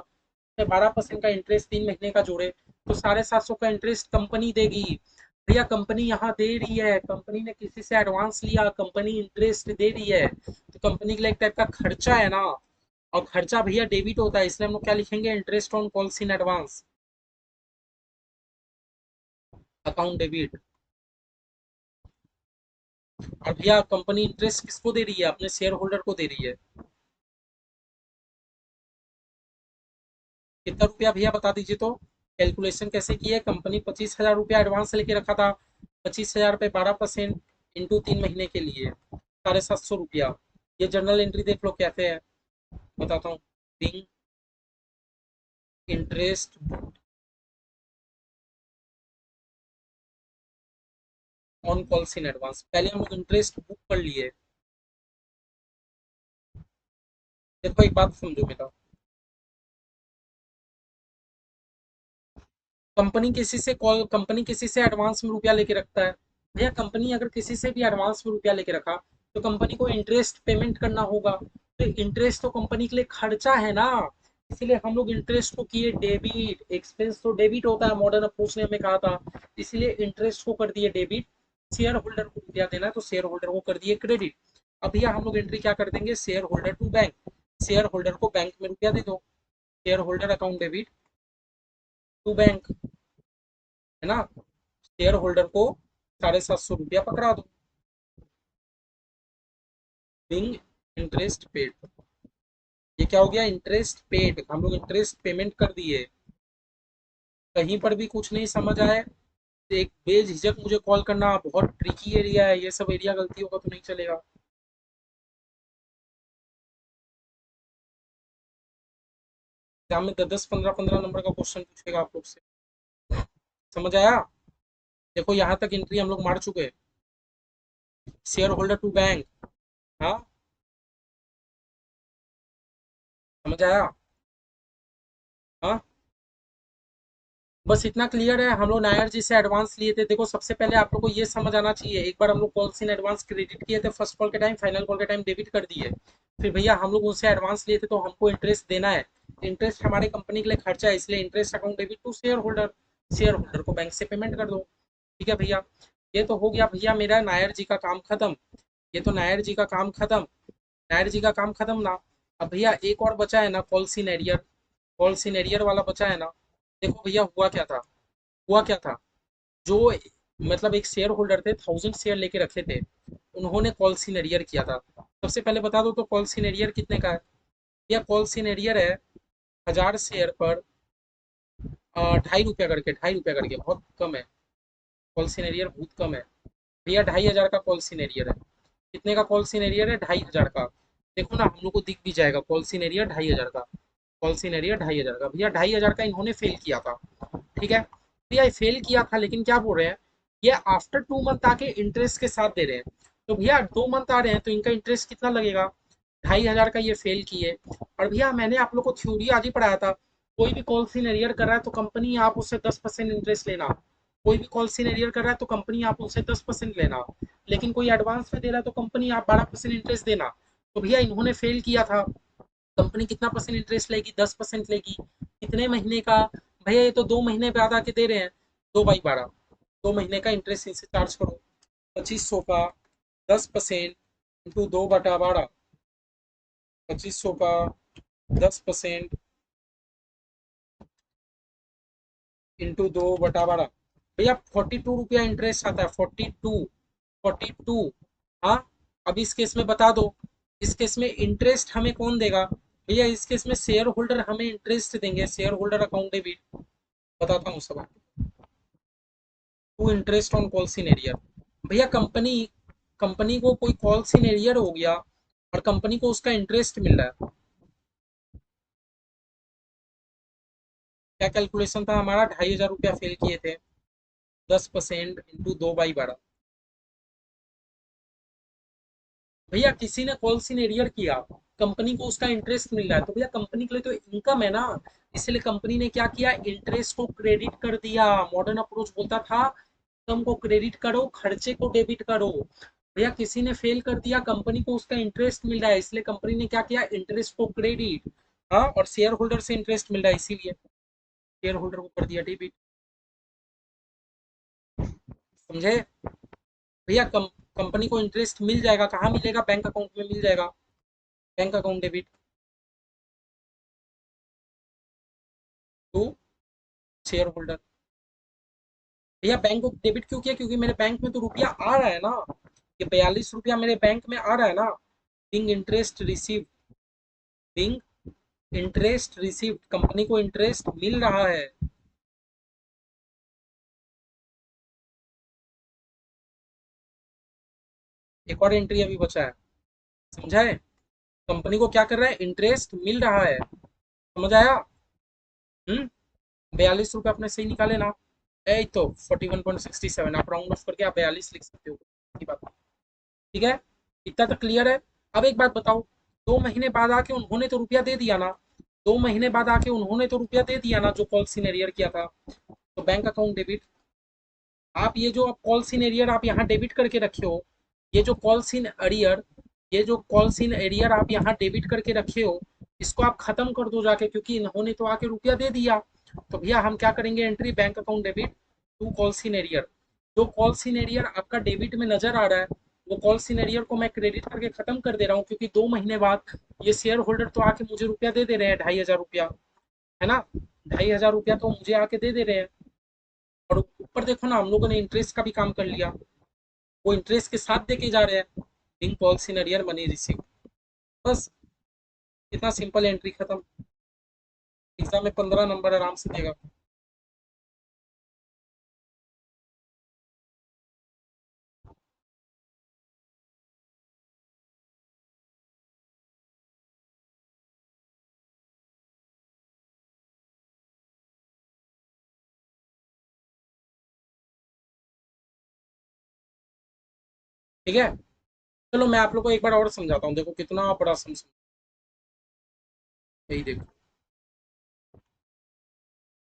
12% का इंटरेस्ट 3 महीने का जोड़े तो 750 का इंटरेस्ट कंपनी देगी। भैया कंपनी यहाँ दे रही है, कंपनी ने किसी से एडवांस लिया, कंपनी इंटरेस्ट दे रही है, तो कंपनी के लिए एक टाइप का खर्चा है ना। और खर्चा भैया डेबिट होता है, इसलिए हम लोग क्या लिखेंगे? Interest on calls in advance, account debit. और भैया कंपनी इंटरेस्ट किसको दे रही है? अपने शेयर होल्डर को दे रही है। कितना रुपया भैया बता दीजिए तो? कैलकुलेशन कैसे की है? कंपनी 25,000 रुपया एडवांस लेके रखा था, 25,000 पे 12% इंटू 3 महीने के लिए 750 रुपया। ये जर्नल एंट्री देख लो कैसे है, बताता हूँ। Being interest on calls in advance, पहले हम लोग इंटरेस्ट बुक कर लिए। देखो एक बात समझो बेटा, कंपनी किसी से एडवांस में रुपया लेके रखता है। भैया कंपनी अगर किसी से भी एडवांस में रुपया लेके रखा तो कंपनी को इंटरेस्ट पेमेंट करना होगा, तो इंटरेस्ट तो कंपनी के लिए खर्चा है ना। इसीलिए हम लोग इंटरेस्ट को किए डेबिट। एक्सपेंस तो डेबिट होता है, मॉडर्न अप्रोच ने हमें कहा था, इसीलिए इंटरेस्ट को कर दिए डेबिट। शेयर होल्डर को रुपया देना है तो शेयर होल्डर को कर दिए क्रेडिट। अब भैया हम लोग एंट्री क्या कर देंगे? Share holder to bank, share holder को बैंक में रुपया दे दो, share holder account debit to bank. है ना, शेयर होल्डर को 750 रुपया पकड़ा दो। बिंग इंटरेस्ट पेड, ये क्या हो गया, इंटरेस्ट पेड, हम लोग इंटरेस्ट पेमेंट कर दिए। कहीं पर भी कुछ नहीं समझ आए तो एक बेझिझक मुझे कॉल करना, बहुत ट्रिकी एरिया है ये सब एरिया, गलती होगा तो नहीं चलेगा। एग्जाम में 10 10 15 15 नंबर का क्वेश्चन पूछेगा आप लोग से। समझ आया? देखो यहाँ तक एंट्री हम लोग मार चुके हैं। शेयर होल्डर टू बैंक, हाँ, समझ आया? हाँ, बस इतना क्लियर है। हम लोग नायर जी से एडवांस लिए थे। देखो सबसे पहले आप लोग को ये समझ आना चाहिए, एक बार हम लोग कॉल्स इन एडवांस क्रेडिट किए थे, फर्स्ट कॉल के टाइम, फाइनल कॉल के टाइम डेबिट कर दिए। फिर भैया हम लोग उनसे एडवांस लिए थे तो हमको इंटरेस्ट देना है। इंटरेस्ट हमारे कंपनी के लिए खर्चा है, इसलिए interest account debit to share holder. Share holder को बैंक से पेमेंट कर दो। ठीक है भैया, ये तो हो गया भैया मेरा नायर जी का काम खत्म। ये तो नायर जी का काम खत्म। नायर जी का काम खत्म ना। अब भैया एक और बचा है ना, calls in arrear. Calls in arrear वाला बचा है ना। देखो भैया हुआ क्या था, हुआ क्या था, जो मतलब एक शेयर होल्डर थे, 1000 शेयर लेके रखे थे, उन्होंने कॉल सीन एरियर किया था। सबसे पहले बता दो तो कॉल सीन एरियर कितने का है। यह कॉल सीन एरियर है 1000 शेयर पर 2.5 रुपया करके, 2.5 रुपया करके, बहुत कम है। कॉल सीन एरियर बहुत कम है भैया, 2500 का कॉल सीन एरियर है। कितने का कॉल सीन एरियर है, 2500 का। देखो ना हम लोग को दिख भी जाएगा, कॉल सीन एरियर 2500 का। कॉल सीन एरियर 2500 का भैया, 2500 का इन्होंने फेल किया था। ठीक है भैया, ये फेल किया था, लेकिन क्या बोल रहे हैं, ये आफ्टर 2 मंथ आके इंटरेस्ट के साथ दे रहे हैं। तो भैया 2 मंथ आ रहे हैं तो इनका इंटरेस्ट कितना लगेगा, 2500 का ये फेल किए। और भैया मैंने आप लोग को थ्योरी आज ही पढ़ाया था, कोई भी कॉल सीन एरियर कर रहा है तो कंपनी आप उससे 10% इंटरेस्ट लेना। कोई भी कॉल सीन एरियर कर रहा है तो कंपनी आप उससे 10% लेना। लेकिन कोई एडवांस में दे रहा है तो कंपनी आप 12% इंटरेस्ट देना। तो भैया इन्होंने फेल किया था, कंपनी कितना परसेंट इंटरेस्ट लेगी, 10% लेगी। कितने महीने का, भैया ये तो 2 महीने बाद आके दे रहे हैं। 2/12, 2 महीने का इंटरेस्ट इनसे चार्ज करो। 2500 का 10% इंटू 2/12, 2500 का 10% इंटू 2/12, भैया 42 रुपया इंटरेस्ट आता है, 42, 42। हाँ, अब इस केस में बता दो, इस केस में इंटरेस्ट हमें कौन देगा भैया, इस केस में शेयर होल्डर हमें इंटरेस्ट देंगे, शेयर होल्डर अकाउंट डेबिट। बताता हूँ सब, टू इंटरेस्ट ऑन कॉल सीनेरियर। भैया कंपनी, कंपनी को कोई कॉल सीनेरियर हो गया और कंपनी को उसका इंटरेस्ट मिल रहा है। क्या कैलकुलेशन था हमारा, 2500 रुपया फेल किए थे, 10% इंटू 2/12। भैया किसी ने कॉल सीनेरियर किया, कंपनी को उसका इंटरेस्ट मिल रहा है, तो भैया कंपनी के लिए तो इनकम है ना। इसलिए कंपनी ने क्या किया, इंटरेस्ट को क्रेडिट कर दिया। मॉडर्न अप्रोच बोलता था इनकम को क्रेडिट करो, खर्चे को डेबिट करो। भैया किसी ने फेल कर दिया, कंपनी को उसका इंटरेस्ट मिल रहा है, इसलिए कंपनी ने क्या किया, इंटरेस्ट को क्रेडिट। हाँ, और शेयर होल्डर से इंटरेस्ट मिल रहा है, इसीलिए शेयर होल्डर को कर दिया डेबिट। समझे भैया, कंपनी को इंटरेस्ट मिल जाएगा, कहाँ मिलेगा, बैंक अकाउंट में मिल जाएगा, bank account debit to share holder. भैया बैंक को डेबिट क्यों किया, क्योंकि मेरे बैंक में तो रुपया आ रहा है ना, ये 42 रुपया मेरे बैंक में आ रहा है ना। Being interest receive, being interest receive, company को इंटरेस्ट मिल रहा है। एक और एंट्री अभी बचा है, समझा है, कंपनी को क्या कर रहा है, इंटरेस्ट मिल रहा है। समझ आया? 42 रुपये अपने सही निकाले ना, यही तो 41.67, आप राउंड ऑफ करके आप 42 लिख सकते हो, की बात। ठीक है, इतना तो क्लियर है। अब एक बात बताओ, 2 महीने बाद आके उन्होंने तो रुपया दे दिया ना, 2 महीने बाद आके उन्होंने तो रुपया दे दिया ना, जो कॉल सीनियर किया था, तो बैंक अकाउंट डेबिट। आप ये जो आप कॉल सीन एरियर आप यहाँ डेबिट करके रखे हो, ये जो कॉल सीन एरियर, ये जो कॉल सीन एरियर आप यहाँ डेबिट करके रखे हो, इसको आप खत्म कर दो जाके, क्योंकि इन्होंने तो आके रुपया दे दिया। तो भैया हम क्या करेंगे, entry bank account debit to calls in arrear. जो कॉल सीन एरियर आपका डेबिट में नजर आ रहा है, वो कॉल सीन एरियर को मैं क्रेडिट करके खत्म कर दे रहा हूँ, क्योंकि 2 महीने बाद ये शेयर होल्डर तो आके मुझे रुपया दे दे रहे हैं, 2500 रुपया, है ना, 2500 रुपया तो मुझे आके दे दे रहे हैं। और ऊपर देखो ना, हम लोगों ने इंटरेस्ट का भी काम कर लिया, वो इंटरेस्ट के साथ देके जा रहे हैं, बिंग पॉलिसी नरियर मनी रिसीव। बस इतना सिंपल, एंट्री खत्म। एग्जाम में 15 नंबर आराम से देगा। ठीक है, चलो मैं आप लोग को एक बार और समझाता हूँ, देखो कितना बड़ा समझ। यही देखो,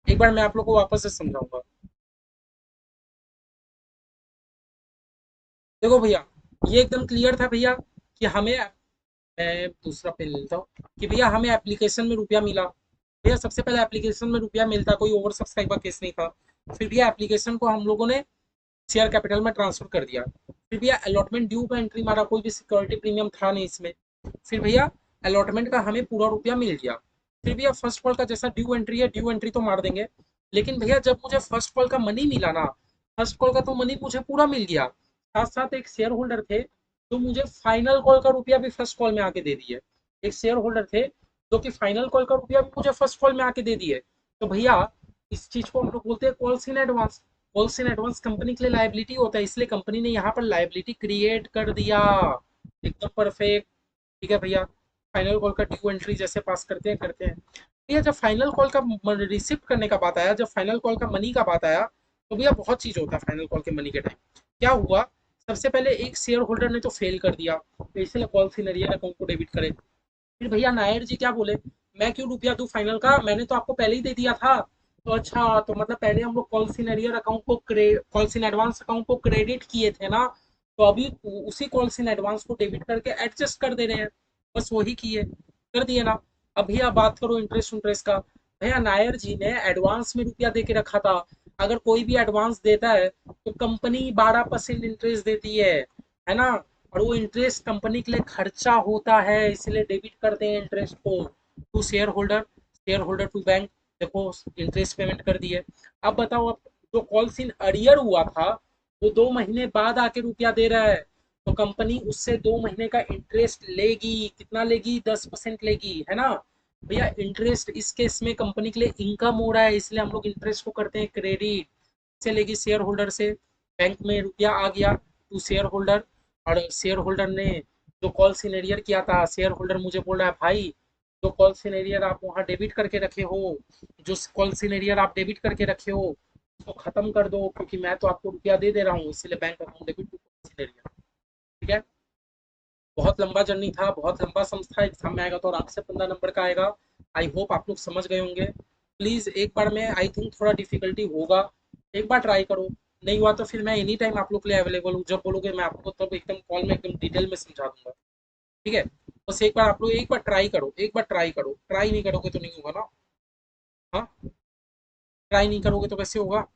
एक बार मैं आप लोग को वापस से समझाऊंगा। देखो भैया, ये एकदम क्लियर था भैया कि हमें, मैं दूसरा पेन लेता हूँ, कि भैया हमें एप्लीकेशन में रुपया मिला। भैया सबसे पहले एप्लीकेशन में रुपया मिलता, कोई ओवर सब्सक्राइब का केस नहीं था। फिर भैया एप्लीकेशन को हम लोगों ने शेयर कैपिटल में ट्रांसफर कर दिया। फिर भैया अलॉटमेंट ड्यू का एंट्री मारा, कोई भी सिक्योरिटी प्रीमियम था नहीं इसमें। फिर भैया अलॉटमेंट का हमें पूरा रुपया मिल गया। फिर भैया फर्स्ट कॉल का जैसा ड्यू एंट्री है, ड्यू एंट्री तो मार देंगे। लेकिन भैया जब मुझे फर्स्ट कॉल का मनी मिला ना, फर्स्ट कॉल का तो मनी मुझे पूरा मिल गया, साथ साथ एक शेयर होल्डर थे जो मुझे फाइनल कॉल का रुपया भी फर्स्ट कॉल में आके दे दिए। एक शेयर होल्डर थे जो कि फाइनल कॉल का रुपया भी मुझे फर्स्ट कॉल में आके दे दिए। तो भैया इस चीज को हम लोग बोलते हैं calls in advance. Calls in advance company के लिए लाइबिलिटी होता है, इसलिए कंपनी ने यहाँ पर लाइबिलिटी क्रिएट कर दिया। एकदम परफेक्ट। ठीक है भैया, फाइनल कॉल का ड्यू एंट्री जैसे पास करते हैं करते हैं। भैया जब फाइनल कॉल का रिसिप्ट करने का बात आया, जब फाइनल कॉल का मनी का बात आया, तो भैया बहुत चीज होता है फाइनल कॉल के मनी के टाइम। क्या हुआ, सबसे पहले एक शेयर होल्डर ने तो फेल कर दिया, तो इसलिए कॉल सिनरियर अकाउंट को डेबिट करे। फिर भैया नायर जी क्या बोले, मैं क्यों रुपया दूं फाइनल का, मैंने तो आपको पहले ही दे दिया था। तो अच्छा, तो मतलब पहले हम लोग कॉल्स इन एरियर अकाउंट को कॉल्स इन एडवांस अकाउंट को क्रेडिट किए थे ना, तो अभी उसी कॉल्स इन एडवांस को डेबिट करके एडजस्ट कर दे रहे हैं। बस वही किए, कर दिए ना। अब भैया बात करो इंटरेस्ट इंटरेस्ट का। भैया नायर जी ने एडवांस में रुपया दे के रखा था। अगर कोई भी एडवांस देता है तो कंपनी 12% इंटरेस्ट देती है ना। और वो इंटरेस्ट कंपनी के लिए खर्चा होता है, इसलिए डेबिट करते हैं इंटरेस्ट को to share holder, share holder to bank. देखो इंटरेस्ट पेमेंट कर दिए। अब बताओ, अब जो कॉल्स इन अरियर हुआ था, वो 2 महीने बाद आके रुपया दे रहा है, तो कंपनी उससे 2 महीने का इंटरेस्ट लेगी। कितना लेगी, 10% लेगी, है ना। भैया इंटरेस्ट इस केस में कंपनी के लिए इनकम हो रहा है, इसलिए हम लोग इंटरेस्ट को करते हैं क्रेडिट। से लेगी शेयर होल्डर से, बैंक में रुपया आ गया टू शेयर होल्डर। और शेयर होल्डर ने जो कॉल सिनेरियर किया था, शेयर होल्डर मुझे बोल रहा है भाई, जो कॉल सिनेरियर आप वहाँ डेबिट करके रखे हो, जो कॉल सिनेरियर आप डेबिट करके रखे हो, उसको खत्म कर दो, क्योंकि मैं तो आपको रुपया दे दे रहा हूँ, इसलिए bank account debit to call in arrear. ठीक है, बहुत लंबा जर्नी था, बहुत लंबा सम्स था, एग्जाम में आएगा तो आराम से 15 नंबर का आएगा। आई होप आप लोग समझ गए होंगे। प्लीज एक बार में, आई थिंक थोड़ा डिफिकल्टी होगा, एक बार ट्राई करो। नहीं हुआ तो फिर मैं एनी टाइम आप लोग के लिए अवेलेबल हूँ, जब बोलोगे मैं आपको तब एकदम कॉल में एकदम डिटेल में समझा दूंगा। ठीक है, बस एक बार आप लोग एक बार ट्राई करो, एक बार ट्राई करो, ट्राई नहीं करोगे तो नहीं होगा ना। हाँ, ट्राई नहीं करोगे तो कैसे होगा।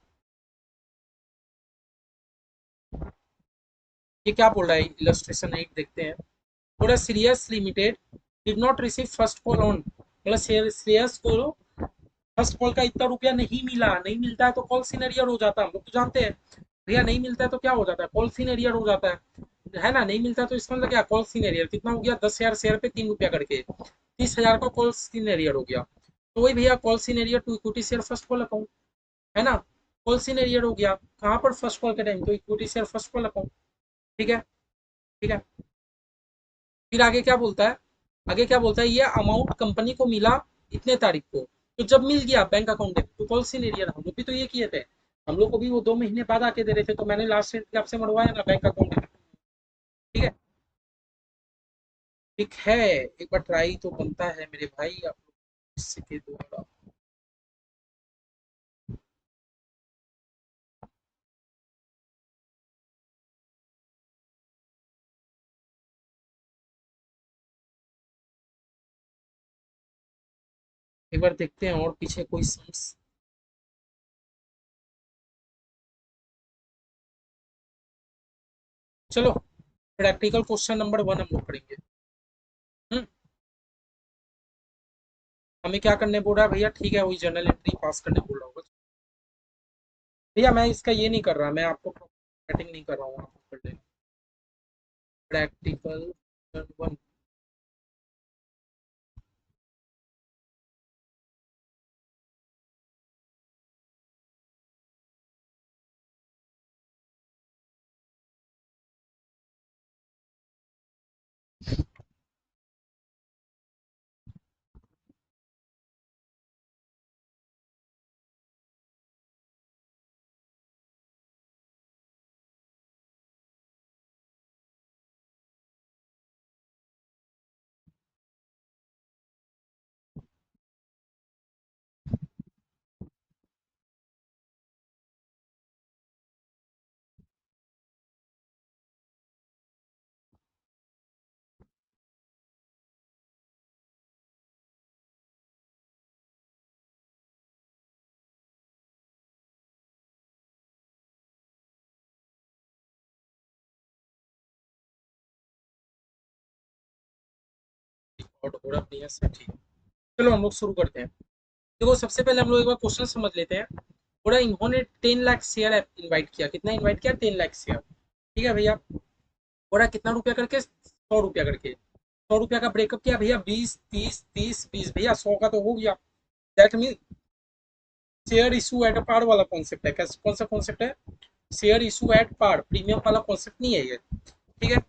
ये क्या बोल रहा है, इलस्ट्रेशन एक देखते हैं। थोड़ा serious limited did not receive first call on, मतलब श्रेयस को फर्स्ट कॉल का इतना रुपया नहीं मिला, नहीं मिलता है तो कॉल सीनियर हो जाता है, हम लोग तो जानते हैं। भैया नहीं मिलता है तो क्या हो जाता है, कॉल सीनियर हो जाता है ना। नहीं मिलता है तो इसका मतलब क्या, कॉल सीनियर कितना हो गया, 10,000 शेयर पे 3 रुपया करके, 30,000 का कॉल सीनियर हो गया। तो वही भैया calls in arrear to equity share first call account, है ना। कॉल सीनियर हो गया कहाँ पर, फर्स्ट कॉल के टाइम, तो equity share first call account. ठीक है, ठीक है। फिर आगे क्या बोलता है, आगे क्या बोलता है, ये अमाउंट कंपनी को मिला इतने तारीख को, तो जब मिल गया बैंक अकाउंट में तो कॉल सीनियर, हम लोग भी तो ये किए थे। हम लोग को भी वो 2 महीने बाद आके दे रहे थे, तो मैंने लास्ट डेट आपसे मरवाया ना बैंक अकाउंट में। ठीक है, ठीक है। एक बार ट्राई तो बनता है मेरे भाई, आप लोग इसके द्वारा। एक बार देखते हैं और पीछे कोई सम्स। चलो, प्रैक्टिकल क्वेश्चन नंबर 1 हम लोग करेंगे। हम्म, हमें क्या करने बोल रहा है भैया, ठीक है, वही जर्नल एंट्री पास करने बोल रहा होगा। भैया मैं इसका ये नहीं कर रहा, मैं आपको बैटिंग नहीं कर रहा हूँ, आपको कर लेना प्रैक्टिकल 1। और थोड़ा बढ़िया से ठीक है। चलो हम लोग शुरू करते हैं। देखो सबसे पहले हम लोग एक बार क्वेश्चन समझ लेते हैं। बोला इन्होंने 10 लाख शेयर इनवाइट किया, कितना इनवाइट किया, 10 लाख शेयर। ठीक है भैया। बोला कितना रुपया करके, 100 रुपया करके। 100 रुपया का ब्रेकअप किया भैया, 20 30 30 20 भैया 100 का तो हो गया। That mean share issue at par वाला कॉन्सेप्ट है। कैसे, कौन सा कॉन्सेप्ट है, share issue at par, premium वाला कॉन्सेप्ट नहीं है ये। ठीक है।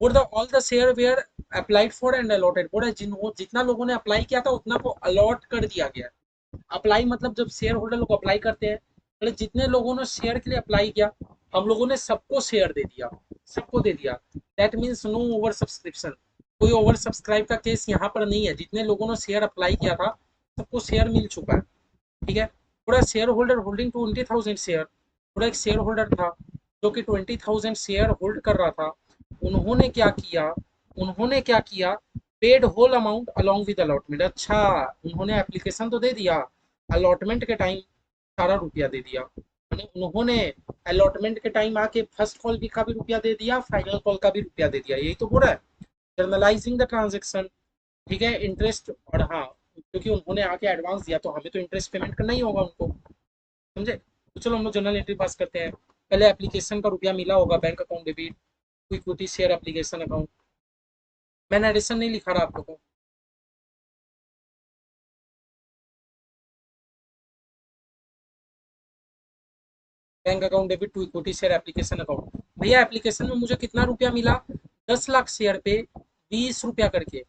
और the all the share were applied for and allotted, बोला जिन जितना लोगों ने अप्लाई किया था उतना को अलॉट कर दिया गया। अप्लाई मतलब जब शेयर होल्डर लोग अप्लाई करते हैं, मतलब जितने लोगों ने शेयर के लिए अप्लाई किया, हम लोगों ने सबको शेयर दे दिया, सबको दे दिया। That means no over subscription, कोई ओवर सब्सक्राइब का केस यहाँ पर नहीं है। जितने लोगों ने शेयर अप्लाई किया था सबको शेयर मिल चुका है। ठीक है। पूरा शेयर होल्डर होल्डिंग 20,000 शेयर, पूरा एक शेयर होल्डर था जो कि 20,000 शेयर होल्ड कर रहा था। उन्होंने क्या किया, उन्होंने क्या किया, paid whole amount along with allotment. अच्छा, उन्होंने एप्लीकेशन तो दे दिया, अलॉटमेंट के टाइम सारा रुपया दे दिया। यानी उन्होंने अलॉटमेंट के टाइम आके फर्स्ट कॉल भी का भी रुपया दे दिया, फाइनल कॉल का भी रुपया दे दिया। यही तो बोल रहा है, जर्नलाइजिंग द ट्रांजेक्शन। ठीक है, इंटरेस्ट और हाँ, क्योंकि उन्होंने आके एडवांस दिया तो हमें तो इंटरेस्ट पेमेंट करना ही होगा उनको। समझे। तो चलो हम लोग जनरल एंट्री पास करते हैं। पहले एप्लीकेशन का रुपया मिला होगा, bank account debit, equity share application account. मैंने एडिशन नहीं लिखा रहा आप लोगों को। Bank account debit to equity share application account. भैया एप्लीकेशन में मुझे कितना रुपया मिला, 10 लाख शेयर पे 20 रुपया करके,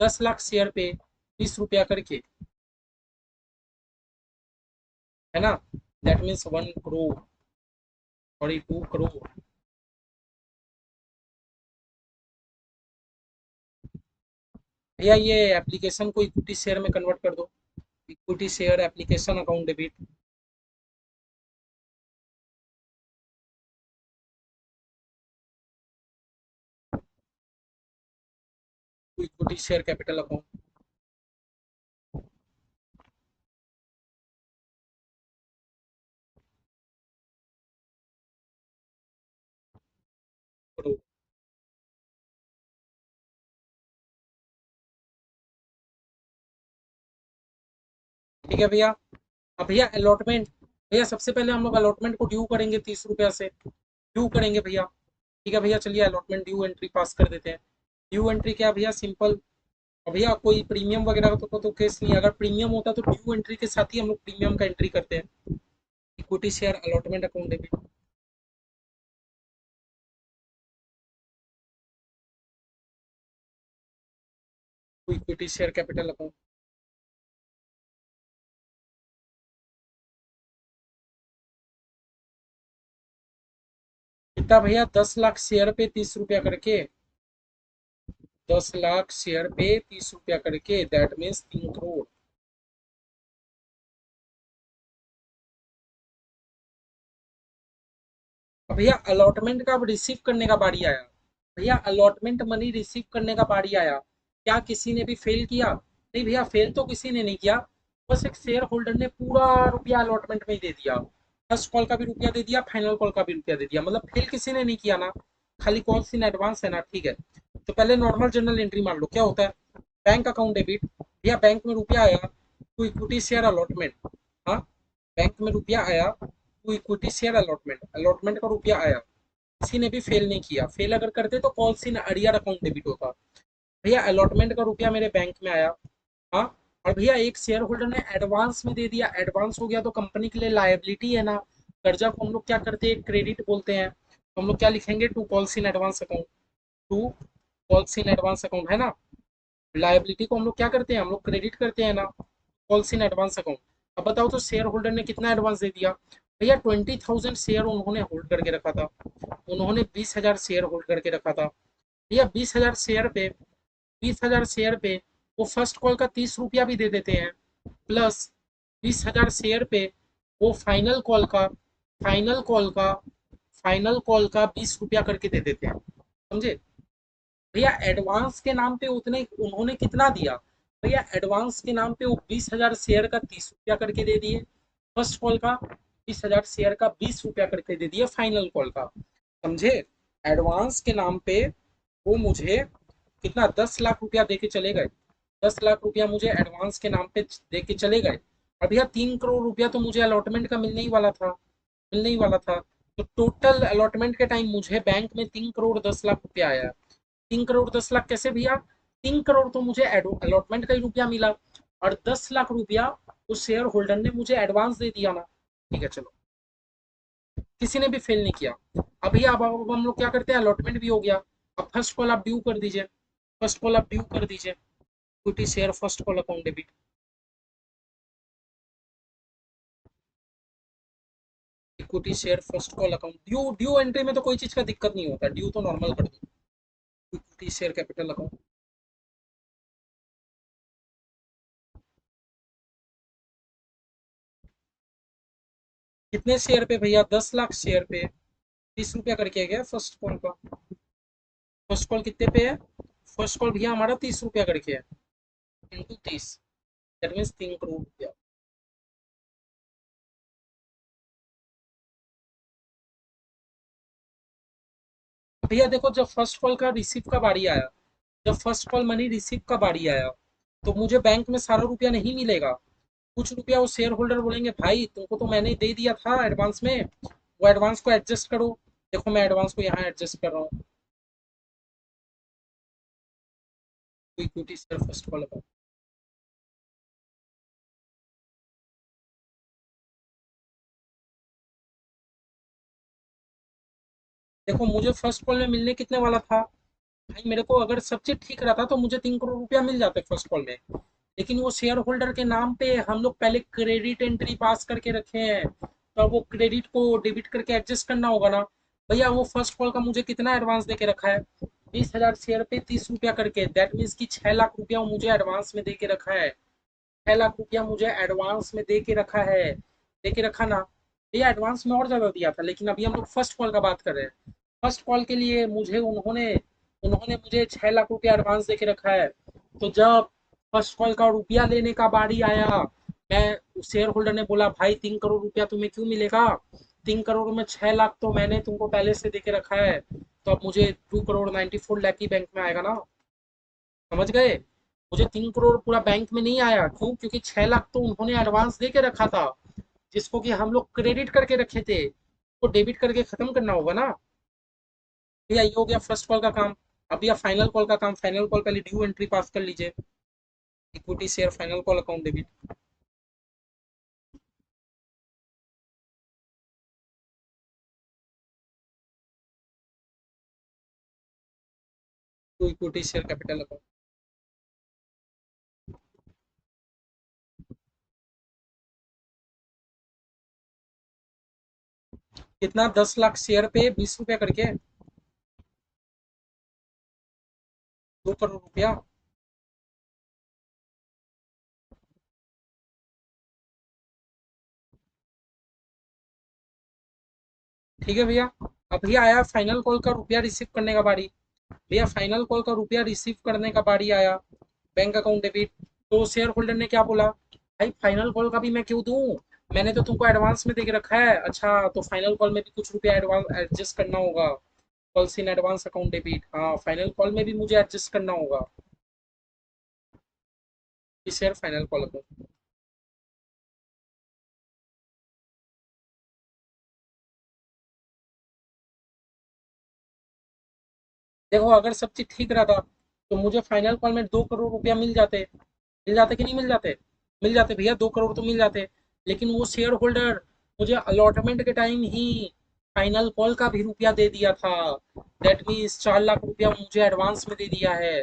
10 लाख शेयर पे 20 रुपया करके, है ना। That means 1 crore, sorry 2 crore. भैया ये एप्लीकेशन को इक्विटी शेयर में कन्वर्ट कर दो, equity share application account debit. Equity share capital account. ठीक है भैया। अब भैया अलॉटमेंट, भैया सबसे पहले हम लोग अलॉटमेंट को ड्यू करेंगे 30 रुपया से, ड्यू करेंगे भैया। ठीक है भैया, चलिए अलॉटमेंट ड्यू एंट्री पास कर देते हैं। ड्यू एंट्री क्या भैया, सिंपल। और भैया कोई प्रीमियम वगैरह का तो केस नहीं है। अगर प्रीमियम होता तो ड्यू एंट्री के साथ ही हम लोग प्रीमियम का एंट्री करते हैं। Equity share allotment account debit, equity share capital account. कितना भैया, 10 लाख शेयर पे 30 रुपया करके, 10 लाख शेयर पे 30 रुपया करके, दैट मीन्स 3 करोड़। अब भैया अलॉटमेंट का अब रिसीव करने का बारी आया। भैया अलॉटमेंट मनी रिसीव करने का बारी आया। क्या किसी ने भी फेल किया, नहीं भैया, फेल तो किसी ने नहीं किया। बस एक शेयर होल्डर ने पूरा रुपया अलॉटमेंट में ही दे दिया, फर्स्ट कॉल का भी रुपया दे दिया, फाइनल कॉल का भी रुपया दे दिया। मतलब फेल किसी ने नहीं किया ना, खाली कॉल्स इन एडवांस है ना। ठीक है, तो पहले नॉर्मल जनरल एंट्री मान लो क्या होता है। बैंक अकाउंट डेबिट, भैया बैंक में रुपया आया तो इक्विटी शेयर अलॉटमेंट। हाँ, बैंक में रुपया आया to equity share allotment, allotment का रुपया आया, किसी ने भी फेल नहीं किया, फेल अगर करते तो calls in arrear account debit होता। भैया अलॉटमेंट का रुपया मेरे बैंक में आया, हाँ, और भैया एक शेयर होल्डर ने एडवांस में दे दिया, एडवांस हो गया तो कंपनी के लिए लायबिलिटी है ना, कर्जा को हम लोग क्या करते हैं, क्रेडिट बोलते हैं, तो हम लोग क्या लिखेंगे, to calls in advance account, to calls in advance account है ना। लायबिलिटी को हम लोग क्या करते हैं, हम लोग क्रेडिट करते हैं ना, कॉल्स इन एडवांस अकाउंट। अब बताओ तो शेयर होल्डर ने कितना एडवांस दे दिया, भैया 20,000 शेयर उन्होंने होल्ड करके रखा था, उन्होंने 20,000 शेयर होल्ड करके रखा था। भैया 20,000 शेयर पे, 20,000 शेयर पे वो फर्स्ट कॉल का 30 रुपया भी दे देते हैं, प्लस 20,000 शेयर पे वो फाइनल कॉल का फाइनल कॉल का 20 रुपया करके दे देते हैं, समझे। भैया एडवांस के नाम पे उतने उन्होंने कितना दिया, भैया एडवांस के नाम पे वो 20,000 शेयर का 30 रुपया करके दे दिए, फर्स्ट कॉल का 20,000 शेयर का 20 रुपया करके दे दिए फाइनल कॉल का, समझे। एडवांस के नाम पे वो मुझे कितना 10 लाख रुपया दे के चले गए, 10 लाख रुपया मुझे एडवांस के नाम पे दे के चले गए। अब यह 3 करोड़ रुपया तो मुझे अलॉटमेंट का मिलने ही वाला था। तो टोटल अलॉटमेंट के टाइम मुझे बैंक में 3 करोड़ 10 लाख रुपया आया। 3 करोड़ 10 लाख कैसे भैया, 3 करोड़ तो मुझे अलॉटमेंट का ही रुपया मिला, और 10 लाख रुपया उस शेयर होल्डर ने मुझे एडवांस दे दिया ना। ठीक है चलो, किसी ने भी फेल नहीं किया। अब भैया अब हम लोग क्या करते हैं, अलॉटमेंट भी हो गया, अब फर्स्ट कॉल आप ड्यू कर दीजिए, फर्स्ट कॉल आप ड्यू कर दीजिए, equity share first call account debit. Equity share first call account due, due entry में तो कोई चीज का दिक्कत नहीं होता, ड्यू तो नॉर्मल कर दो, इक्विटी शेयर कैपिटल अकाउंट। कितने शेयर पे भैया, 10 लाख शेयर पे 30 रुपया करके गया फर्स्ट कॉल का। फर्स्ट कॉल कितने पे है, फर्स्ट कॉल भैया हमारा 30 रुपया करके है, इंटू 30, दैट मीन्स 3 करोड़ रुपया। भैया देखो जब फर्स्ट कॉल का रिसीव का बारी आया, जब फर्स्ट कॉल मनी रिसीव का बारी आया, तो मुझे बैंक में सारा रुपया नहीं मिलेगा, कुछ रुपया वो शेयर होल्डर बोलेंगे भाई तुमको तो मैंने दे दिया था एडवांस में, वो एडवांस को एडजस्ट करो। देखो मैं एडवांस को यहाँ एडजस्ट कर रहा हूँ, equity share first call account. देखो मुझे फर्स्ट कॉल में मिलने कितने वाला था, भाई मेरे को अगर सब चीज ठीक रहता तो मुझे 3 करोड़ रुपया मिल जाते फर्स्ट कॉल में, लेकिन वो शेयर होल्डर के नाम पे हम लोग पहले क्रेडिट एंट्री पास करके रखे हैं, तो अब वो क्रेडिट को डेबिट करके एडजस्ट करना होगा ना। भैया वो फर्स्ट कॉल का मुझे कितना एडवांस देके रखा है, 20,000 शेयर पे 30 रुपया करके, दैट मीन्स की 6 लाख रुपया मुझे एडवांस में दे के रखा है, 6 लाख रुपया मुझे एडवांस में दे के रखा है, दे के रखा ना। भैया एडवांस में और ज्यादा दिया था, लेकिन अभी हम लोग फर्स्ट कॉल का बात कर रहे हैं, फर्स्ट कॉल के लिए मुझे उन्होंने उन्होंने मुझे 6 लाख रुपया एडवांस दे के रखा है। तो जब फर्स्ट कॉल का रुपया लेने का बारी आया, मैं शेयर होल्डर ने बोला भाई 3 करोड़ रुपया तुम्हें क्यों मिलेगा, 3 करोड़ में 6 लाख तो मैंने तुमको पहले से दे के रखा है, तो अब मुझे 2 करोड़ 94 लाख की बैंक में आएगा ना, समझ गए। मुझे 3 करोड़ पूरा बैंक में नहीं आया, क्यों, क्योंकि 6 लाख तो उन्होंने एडवांस दे के रखा था, जिसको कि हम लोग क्रेडिट करके रखे थे, तो डेबिट करके खत्म करना होगा ना। भैया ये हो गया फर्स्ट कॉल का काम। अब भैया फाइनल कॉल का काम, फाइनल कॉल पहले ड्यू एंट्री पास कर लीजिए, equity share final call account debit, to equity share capital account. कितना, 10 लाख शेयर पे 20 रुपया करके, 2 करोड़ रुपया। ठीक है भैया। अब भैया आया फाइनल कॉल का रुपया रिसीव करने का बारी, भैया फाइनल कॉल का रुपया रिसीव करने का बारी आया, बैंक अकाउंट डेबिट। तो शेयर होल्डर ने क्या बोला, भाई फाइनल कॉल का भी मैं क्यों दूं, मैंने तो तुमको एडवांस में दे के रखा है, अच्छा तो फाइनल कॉल में भी कुछ रुपया एडवांस एडजस्ट करना होगा, calls in advance account debit, हाँ फाइनल कॉल में भी मुझे एडजस्ट करना होगा, शेयर फाइनल कॉल अकाउंट। देखो अगर सब चीज ठीक रहता तो मुझे फाइनल कॉल में 2 करोड़ रुपया मिल जाते कि नहीं मिल जाते? मिल जाते भैया, 2 करोड़ तो मिल जाते। लेकिन वो शेयर होल्डर मुझे अलॉटमेंट के टाइम ही फाइनल कॉल का भी रुपया दे दिया था। दैट मीन्स 4 लाख रुपया मुझे एडवांस में दे दिया है।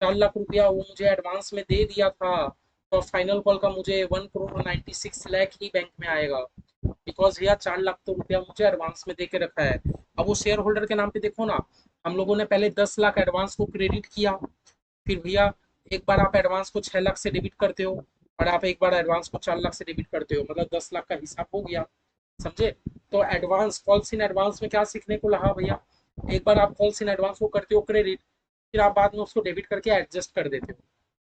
4 लाख रुपया वो मुझे एडवांस में दे दिया था। तो फाइनल कॉल का मुझे 1 करोड़ 96 लाख ही बैंक में आएगा। बिकॉज भैया 4 लाख तो रुपया मुझे एडवांस में दे के रखा है। अब वो शेयर होल्डर के नाम पे देखो ना, हम लोगों ने पहले 10 लाख एडवांस को क्रेडिट किया। फिर भैया एक बार आप एडवांस को 6 लाख से डेबिट करते हो, और आप एक बार एडवांस को 4 लाख से डेबिट करते हो, मतलब 10 लाख का हिसाब हो गया। समझे? तो एडवांस कॉल्स इन एडवांस में क्या सीखने को रहा भैया? एक बार आप कॉल्स इन एडवांस को करते हो क्रेडिट, फिर आप बाद में उसको डेबिट करके एडजस्ट कर देते हो।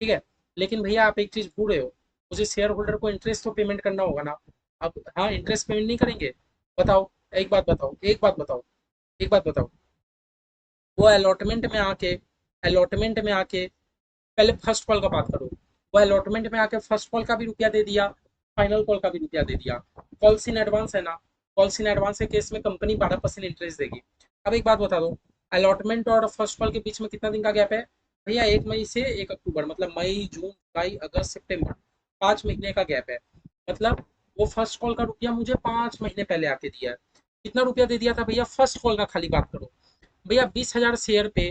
ठीक है। लेकिन भैया आप एक चीज भूल रहे हो, मुझे शेयर होल्डर को इंटरेस्ट तो पेमेंट करना होगा ना। अब हाँ, इंटरेस्ट पेमेंट नहीं करेंगे? बताओ, एक बात बताओ, एक बात बताओ, एक बात बताओ। वो अलॉटमेंट में आके पहले फर्स्ट कॉल का बात करो। वो अलॉटमेंट में आके फर्स्ट कॉल का भी रुपया दे दिया, फाइनल कॉल का भी रुपया दे दिया। कॉल्स इन एडवांस है ना, कॉल्स इन एडवांस के केस में कंपनी 12% इंटरेस्ट देगी। अब एक बात बता दो, अलॉटमेंट और फर्स्ट कॉल के बीच में कितना दिन का गैप है? भैया 1 मई से 1 अक्टूबर, मतलब मई जून जुलाई अगस्त सितंबर, 5 महीने का गैप है। मतलब वो फर्स्ट कॉल का रुपया मुझे 5 महीने पहले आके दिया है। कितना रुपया दे दिया था भैया फर्स्ट कॉल का? खाली बात करो भैया, 20,000 शेयर पे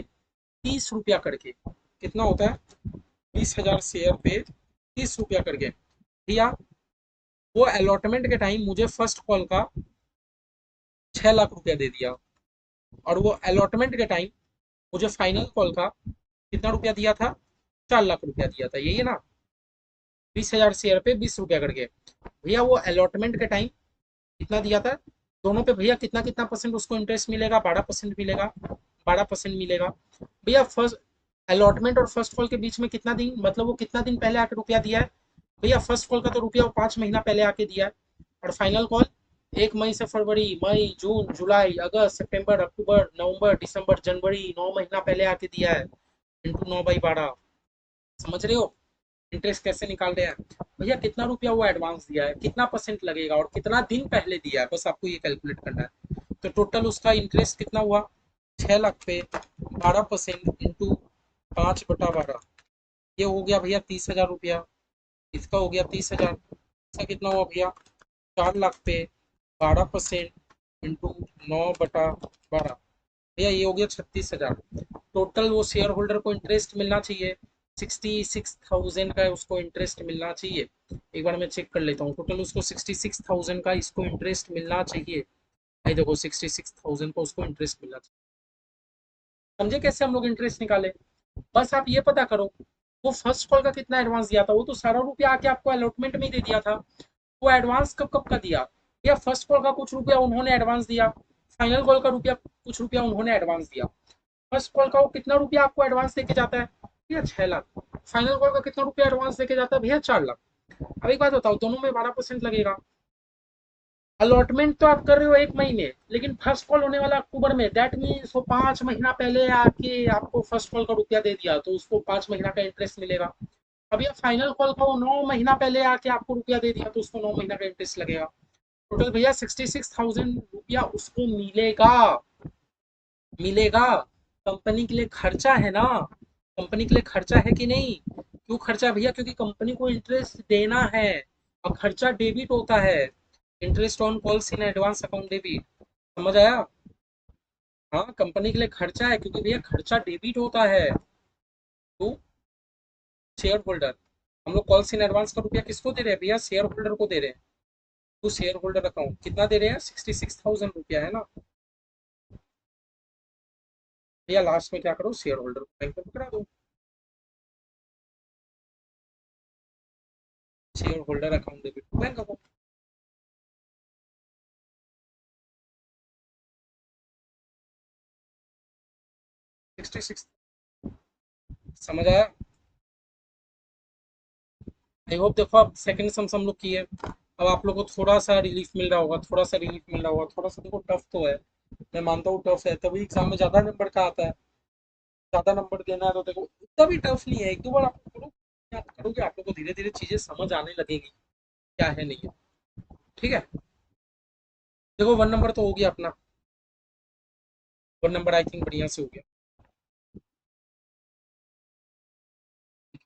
30 रुपया करके कितना होता है? 20,000 शेयर पे 30 रुपया करके भैया, वो अलॉटमेंट के टाइम मुझे फर्स्ट कॉल का 6 लाख रुपया दे दिया, और वो अलॉटमेंट के टाइम मुझे फाइनल कॉल का कितना रुपया दिया था? 4 लाख रुपया दिया था, यही है ना? 20,000 शेयर पे 20 रुपया करके भैया, वो अलॉटमेंट के टाइम कितना दिया था? दोनों पे भैया कितना कितना परसेंट उसको इंटरेस्ट मिलेगा? 12% मिलेगा, 12% मिलेगा। भैया फर्स्ट अलॉटमेंट और फर्स्ट कॉल के बीच में कितना दिन, मतलब वो कितना दिन पहले आके रुपया दिया है? भैया फर्स्ट कॉल का तो रुपया वो 5 महीना पहले आके दिया है। और फाइनल कॉल 1 मई से फरवरी, मई जून जुलाई अगस्त सितंबर अक्टूबर नवंबर दिसंबर जनवरी, 9 महीना पहले आके दिया है। इंटू 9/12। समझ रहे हो इंटरेस्ट कैसे निकाल रहे हैं? भैया कितना रुपया वो एडवांस दिया है, कितना परसेंट लगेगा, और कितना दिन पहले दिया है, बस आपको ये कैलकुलेट करना है। तो टोटल उसका इंटरेस्ट कितना हुआ? 6 लाख पे 12% इंटू 5/12, ये हो गया भैया 30,000 रुपया। इसका हो गया 30,000। इसका कितना हुआ भैया? 4 लाख पे 12% इंटू 9/12, भैया ये हो गया 36,000। टोटल वो शेयर होल्डर को इंटरेस्ट मिलना चाहिए 66,000 का, उसको इंटरेस्ट मिलना चाहिए। एक बार मैं चेक कर लेता हूँ, टोटल उसको 66,000 का इसको इंटरेस्ट मिलना चाहिए। भाई देखो 66,000 को उसको इंटरेस्ट मिलना चाहिए। समझे कैसे हम लोग इंटरेस्ट निकाले? बस आप ये पता करो, वो फर्स्ट कॉल का कितना एडवांस दिया था? वो तो सारा रुपया आके आपको अलॉटमेंट में ही दे दिया था। वो एडवांस कब कब का दिया? या फर्स्ट कॉल का कुछ रुपया उन्होंने एडवांस दिया, फाइनल कॉल का रुपया कुछ रुपया उन्होंने एडवांस दिया। फर्स्ट कॉल का वो कितना रुपया आपको एडवांस देके जाता है भैया? 6 लाख। फाइनल कॉल का कितना रुपया एडवांस देके जाता है भैया? 4 लाख। अब एक बात बताओ, दोनों में 12% लगेगा। अलॉटमेंट तो आप कर रहे हो 1 मई में, लेकिन फर्स्ट कॉल होने वाला अक्टूबर में। दैट मीन्स वो 5 महीना पहले आके आपको फर्स्ट कॉल का रुपया दे दिया, तो उसको 5 महीना का इंटरेस्ट मिलेगा। अब ये फाइनल कॉल का वो 9 महीना पहले आके आपको रुपया दे दिया, तो उसको 9 महीना का इंटरेस्ट लगेगा। टोटल भैया 66,000 रुपया उसको मिलेगा। मिलेगा। कंपनी के लिए खर्चा है ना, कंपनी के लिए खर्चा है कि नहीं? क्यों खर्चा भैया? क्योंकि कंपनी को इंटरेस्ट देना है, और खर्चा डेबिट होता है। Interest on calls in advance account debit. समझ आया? हाँ, कंपनी के लिए खर्चा है, क्योंकि भैया खर्चा डेबिट होता है। तो शेयर होल्डर, हम लोग कॉल्स इन एडवांस का रुपया किसको दे रहे हैं भैया? शेयर होल्डर को दे रहे हैं। तो शेयर होल्डर अकाउंट कितना दे रहे हैं? 66,000 रुपया है ना भैया। लास्ट में क्या करो, शेयर होल्डर को बैंक में पकड़ा दो। Share holder account debit to bank account. 66। समझ आया? I hope. देखो अब सेकंड सम हम लोग किए, अब आप लोग को थोड़ा सा रिलीफ मिल रहा होगा, थोड़ा सा रिलीफ मिल रहा होगा। थोड़ा सा देखो टफ तो है, मैं मानता हूँ टफ है, तभी एग्जाम में ज्यादा नंबर का आता है। ज्यादा नंबर देना है तो देखो इतना भी टफ नहीं है। एक दो बार आप लोग करो, आप करोगे, आप लोग को धीरे धीरे चीजें समझ आने लगेगी, क्या है नहीं है। ठीक है। देखो 1 नंबर तो हो गया अपना, 1 नंबर आई थिंक बढ़िया से हो गया।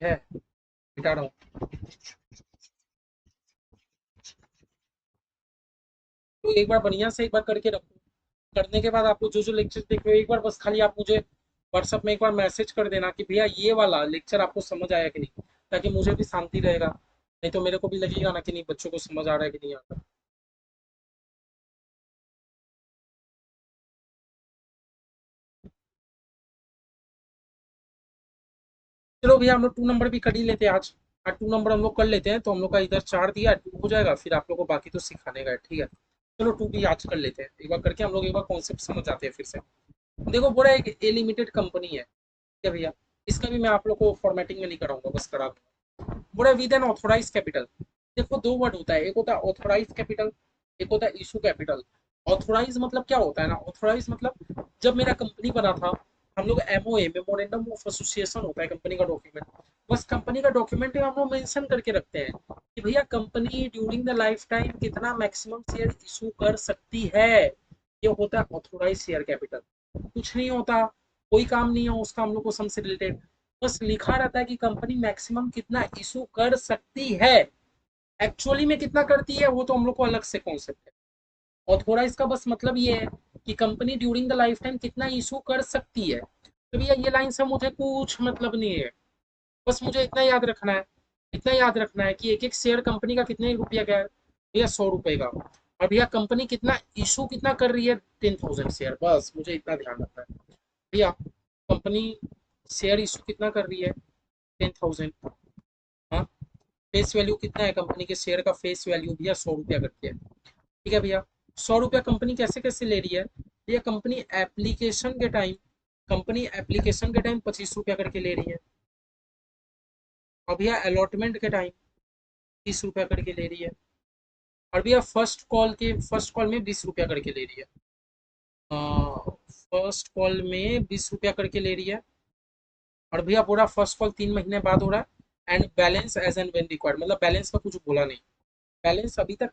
है, मिटा रहा हूँ। तो एक बार बढ़िया से एक बार करके रखो। करने के बाद आपको जो जो लेक्चर देख रहे हो एक बार बस खाली आप मुझे व्हाट्सएप में एक बार मैसेज कर देना कि भैया ये वाला लेक्चर आपको समझ आया कि नहीं, ताकि मुझे भी शांति रहेगा, नहीं तो मेरे को भी लगेगा ना कि नहीं बच्चों को समझ आ रहा है कि नहीं आ रहा। चलो भैया हम लोग 2 नंबर भी कर ही लेते हैं आज। 2 नंबर हम लोग कर लेते हैं, तो हम लोग का इधर 4 दिया 2 हो जाएगा, फिर आप लोग को बाकी तो सिखाने का है, ठीक है। चलो 2 भी आज कर लेते हैं, एक बार करके हम लोग एक बार कॉन्सेप्ट समझ जाते हैं फिर से। देखो बोला एक ए लिमिटेड कंपनी है, ठीक है भैया। इसका भी मैं आप लोग को फॉर्मेटिंग में नहीं कराऊंगा, बस करा दूंगा। बोला विद एन ऑथोराइज कैपिटल। देखो 2 वर्ड होता है, एक होता है ऑथोराइज कैपिटल, एक होता है इशू कैपिटल। ऑथोराइज मतलब क्या होता है ना, ऑथोराइज मतलब जब मेरा कंपनी बना था, हम लोग एमओए मेमोरेंडम ऑफ एसोसिएशन होता है कंपनी का डॉक्यूमेंट। बस कंपनी का डॉक्यूमेंट हम लोग मेंशन करके रखते हैं कि भैया company during the life time कितना मैक्सिमम शेयर इशू कर सकती है। ये होता है ऑथोराइज शेयर कैपिटल। कुछ नहीं होता, कोई काम नहीं है उसका हम लोग को सम से रिलेटेड। बस लिखा रहता है कि कंपनी मैक्सिमम कितना इशू कर सकती है। एक्चुअली में कितना करती है वो तो हम लोग को अलग से कॉन्सेप्ट है। ऑथोराइज का बस मतलब ये है कि company during the life time कितना इशू कर सकती है। तो भैया ये लाइन से मुझे कुछ मतलब नहीं है, बस मुझे इतना याद रखना है, इतना याद रखना है कि एक एक शेयर कंपनी का कितने रुपया का है भैया, 100 रुपए का। और भैया कंपनी कितना इशू कितना कर रही है, 10,000 शेयर, बस मुझे इतना ध्यान रखना है भैया। कंपनी शेयर इशू कितना कर रही है, 10,000। हाँ, फेस वैल्यू कितना है कंपनी के शेयर का, फेस वैल्यू भैया 100 रुपया करके है, ठीक है भैया। 100 रुपया कंपनी कैसे कैसे ले रही है भैया, कंपनी एप्लीकेशन के टाइम 25 रुपया करके ले रही है। और भैया अलॉटमेंट के टाइम 30 रुपया करके ले रही है। और भैया फर्स्ट कॉल में 20 रुपया करके ले रही है। फर्स्ट कॉल में 20 रुपया करके ले रही है। और भैया पूरा फर्स्ट कॉल 3 महीने बाद हो रहा है। And balance as and when required, मतलब बैलेंस का कुछ बोला नहीं, बैलेंस अभी तक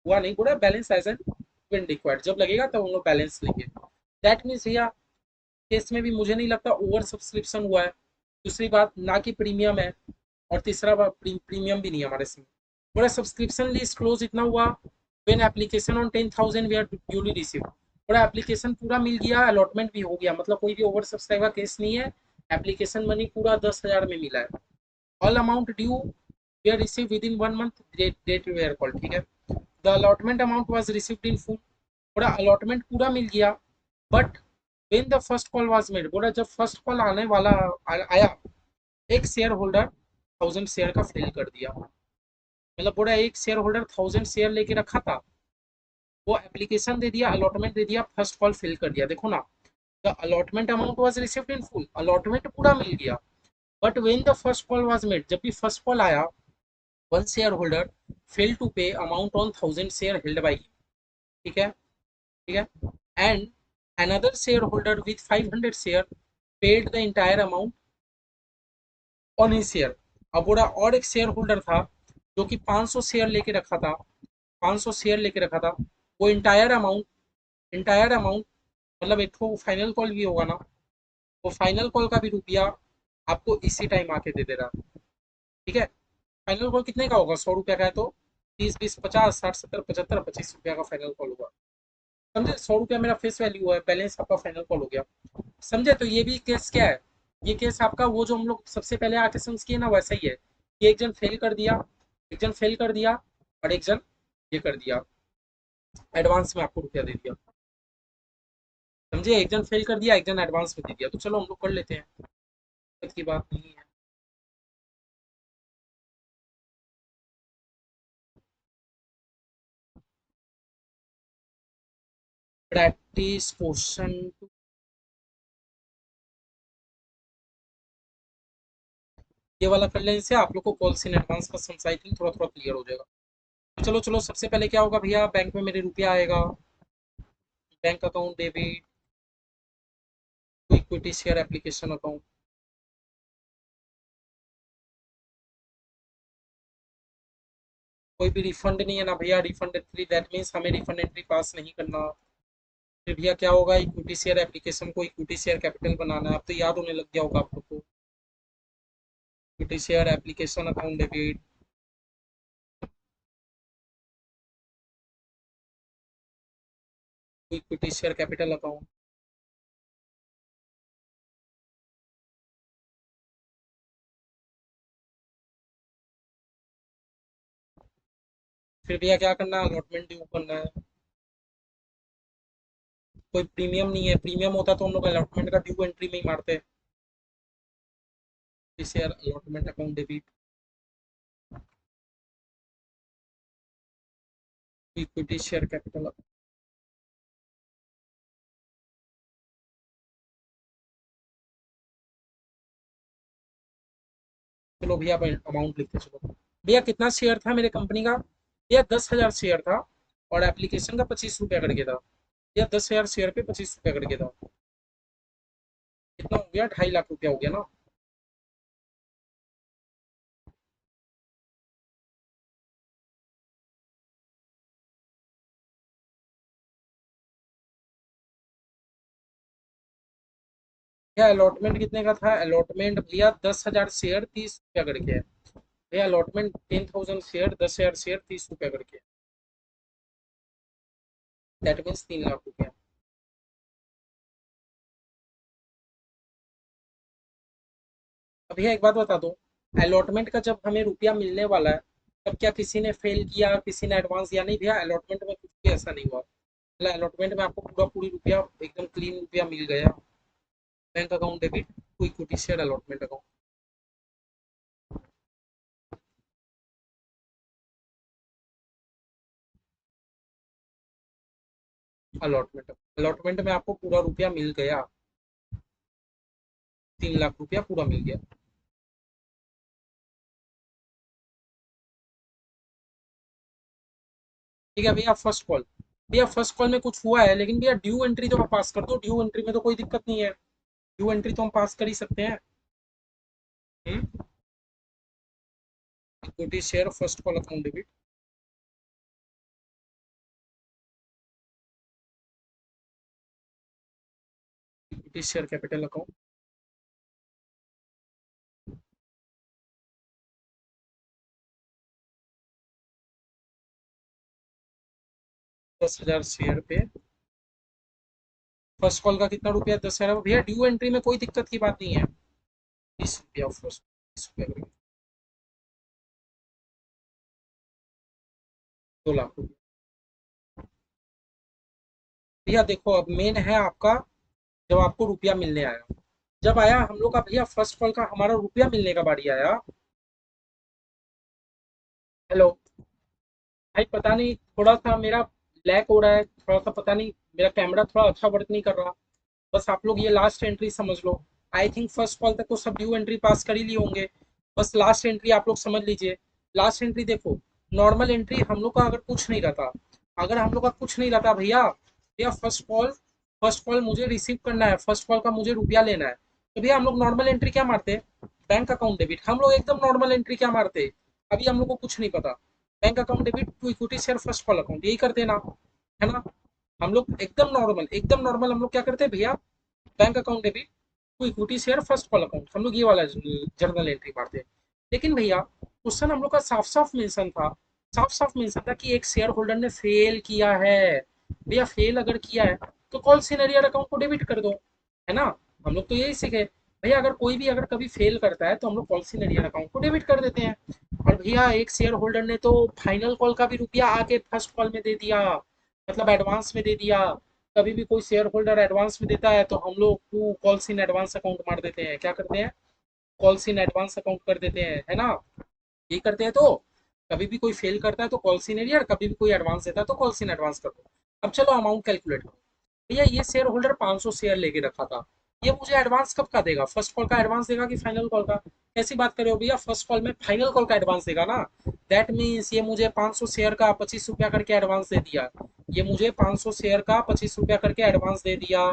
हुआ नहीं, बोला balance as and when required, जब लगेगा तब हम लोग बैलेंस लेंगे। दैट मीन्स भैया केस में भी मुझे नहीं लगता ओवर सब्सक्रिप्शन हुआ है। दूसरी बात ना कि प्रीमियम है, और तीसरा बात प्रीमियम भी नहीं है हमारे इसमें। बोला सब्सक्रिप्शन लिस्ट क्लोज इतना हुआ when application on 10,000 we are duly receive. बोला एप्लीकेशन पूरा मिल गया, अलॉटमेंट भी हो गया, मतलब कोई भी ओवर सब्सक्राइब का केस नहीं है। एप्लीकेशन मनी पूरा 10,000 में मिला है। All amount due we are receive within 1 month date we are call, ठीक है। The allotment amount was received in full. बोला अलॉटमेंट पूरा मिल गया, but when the first call was made, बोला जब फर्स्ट कॉल आने वाला आया, एक शेयर होल्डर 1,000 शेयर का फेल कर दिया। मतलब बोला एक शेयर होल्डर 1,000 शेयर लेके रखा था, वो एप्लीकेशन दे दिया, अलॉटमेंट दे दिया, फर्स्ट कॉल फेल कर दिया। देखो ना, the allotment amount was received in full, allotment पूरा मिल गया, but when the first call was made, जब भी फर्स्ट कॉल आया, one share holder fail to pay amount on 1,000 share held by, ठीक है, ठीक है। And another shareholder with 500 share paid the entire amount on his share. अब बोला और एक शेयर होल्डर था जो कि 500 शेयर लेके रखा था, 500 शेयर लेके रखा था, वो इंटायर अमाउंट मतलब एक तो फाइनल कॉल भी होगा ना, वो फाइनल कॉल का भी रुपया आपको इसी टाइम आके दे दे रहा, ठीक है। फाइनल कॉल कितने का होगा, 100 रुपया का है तो 30 20 50 60 70 75 25 रुपया का फाइनल कॉल होगा। समझे, 100 रुपया मेरा फेस वैल्यू है, बैलेंस आपका फाइनल कॉल हो गया। समझे, तो ये भी केस क्या है, ये केस आपका वो जो हम लोग सबसे पहले आके समझ किए ना वैसा ही है कि एक जन फेल कर दिया, एक जन फेल कर दिया, और एक जन ये कर दिया, एडवांस में आपको रुपया दे दिया। समझे, एक जन फेल कर दिया, एक जन एडवांस में दे दिया, तो चलो हम लोग कर लेते हैं, दिक्कत की बात नहीं है। प्रैक्टिस क्वेश्चन, ये वाला कर लेने से आप लोग को कॉल्स इन एडवांस का समझाइए थोड़ा थोड़ा क्लियर हो जाएगा। तो चलो चलो, सबसे पहले क्या होगा भैया, बैंक में मेरे रुपया आएगा, bank account debit, equity share application account. कोई भी रिफंड नहीं है ना भैया, रिफंड एंट्री, दैट मीन्स हमें रिफंड एंट्री पास नहीं करना। फिर भैया क्या होगा, इक्विटी शेयर एप्लीकेशन को इक्विटी शेयर कैपिटल बनाना है, अब तो याद होने लग गया होगा आप लोग को। Equity share application account debit, equity share capital account. फिर भैया क्या करना है, अलॉटमेंट ड्यू करना है। कोई प्रीमियम नहीं है, प्रीमियम होता तो हम लोग अलॉटमेंट का ड्यू एंट्री में ही मारते। Share allotment account debit, equity share capital. चलो भैया अमाउंट लिखते चलो। भैया कितना शेयर था मेरे कंपनी का? भैया 10,000 शेयर था, और एप्लीकेशन का 25 रुपया करके था। भैया 10,000 शेयर पे 25 रुपया करके था। कितना हो गया? 2.5 लाख रुपया हो गया ना। भैया अलॉटमेंट कितने का था? अलॉटमेंट भैया 10,000 शेयर 30 रुपया करके है। भैया अलॉटमेंट 10,000 शेयर, 10,000 शेयर 30 रुपया करके। दैट मीन्स 3 लाख रुपया। अब भैया एक बात बता दो, अलॉटमेंट का जब हमें रुपया मिलने वाला है, तब क्या किसी ने फेल किया, किसी ने एडवांस दिया? नहीं भैया, अलॉटमेंट में कुछ भी ऐसा नहीं हुआ। मतलब अलॉटमेंट में आपको पूरा पूरी रुपया एकदम क्लीन रुपया मिल गया। Bank account debit to equity share allotment account. Allotment, allotment में आपको पूरा रुपया मिल गया। 3 लाख रुपया पूरा मिल गया। ठीक है भैया, फर्स्ट कॉल। भैया फर्स्ट कॉल में कुछ हुआ है, लेकिन भैया ड्यू एंट्री तो आप पास कर दो। ड्यू एंट्री में तो कोई दिक्कत नहीं है। ड्यू एंट्री तो हम पास कर ही सकते हैं। Equity share first call account debit, equity share capital account. 10,000 share पे फर्स्ट कॉल का कितना रुपया? 10,000। भैया ड्यू एंट्री में कोई दिक्कत की बात नहीं है। 20 रुपया फर्स्ट, 20 रुपया, 2 लाख रुपया। भैया देखो, अब मेन है आपका, जब आपको रुपया मिलने आया, जब आया हम लोग का भैया फर्स्ट कॉल का हमारा रुपया मिलने का बारी आया। हेलो भाई, पता नहीं थोड़ा सा मेरा लैग हो रहा है, थोड़ा सा पता नहीं, मेरा कैमरा थोड़ा अच्छा वर्क नहीं कर रहा। बस आप लोग ये लास्ट एंट्री समझ लो। आई थिंक फर्स्ट कॉल तक तो सब ड्यू एंट्री पास कर ही लिए होंगे। बस लास्ट एंट्री आप लोग समझ लीजिए। लास्ट एंट्री देखो, नॉर्मल एंट्री हम लोग का अगर कुछ नहीं रहता, अगर हम लोग का कुछ नहीं रहता भैया, भैया फर्स्ट कॉल मुझे रिसीव करना है, फर्स्ट कॉल का मुझे रुपया लेना है, तो भैया हम लोग नॉर्मल एंट्री क्या मारते? Bank account debit. हम लोग एकदम नॉर्मल एंट्री क्या मारते? अभी हम लोग को कुछ नहीं पता। Bank account debit to equity share first call account, यही करते ना, है ना? हम लोग एकदम नॉर्मल, एकदम नॉर्मल हम लोग क्या करते हैं भैया? Bank account debit to equity share first call account, हम लोग ये वाला जर्नल एंट्री मारते हैं। लेकिन भैया क्वेश्चन हम लोग का साफ साफ मेंशन था, साफ साफ मेंशन था कि एक शेयर होल्डर ने फेल किया है। भैया फेल अगर किया है तो कॉल सीनियर अकाउंट को डेबिट कर दो, है ना? हम लोग तो यही सीखे भैया, अगर कोई भी अगर कभी फेल करता है तो हम लोग कॉल सीनियर अकाउंट को डेबिट कर देते हैं। और भैया एक शेयर होल्डर ने तो फाइनल कॉल का भी रुपया आके फर्स्ट कॉल में दे दिया, मतलब एडवांस में दे दिया। कभी भी कोई शेयर होल्डर एडवांस में देता है तो हम लोग to calls in advance account मार देते हैं। क्या करते हैं? कॉल्स इन एडवांस अकाउंट कर देते हैं, है ना? ये करते हैं। तो कभी भी कोई फेल करता है तो कॉल्स इन एरियर, कभी भी कोई एडवांस देता है तो कॉल्स इन एडवांस कर दो। अब चलो अमाउंट कैलकुलेट करो। भैया ये शेयर होल्डर 500 शेयर लेके रखा था, ये मुझे एडवांस कब का देगा? फर्स्ट कॉल का एडवांस देगा कि फाइनल कॉल का? ऐसी बात करो भैया, फर्स्ट कॉल में फाइनल कॉल का एडवांस देगा ना। दैट मीन्स ये मुझे 500 शेयर का 25 रुपया करके एडवांस दे दिया। ये मुझे 500 शेयर का 25 रुपया करके एडवांस दे दिया।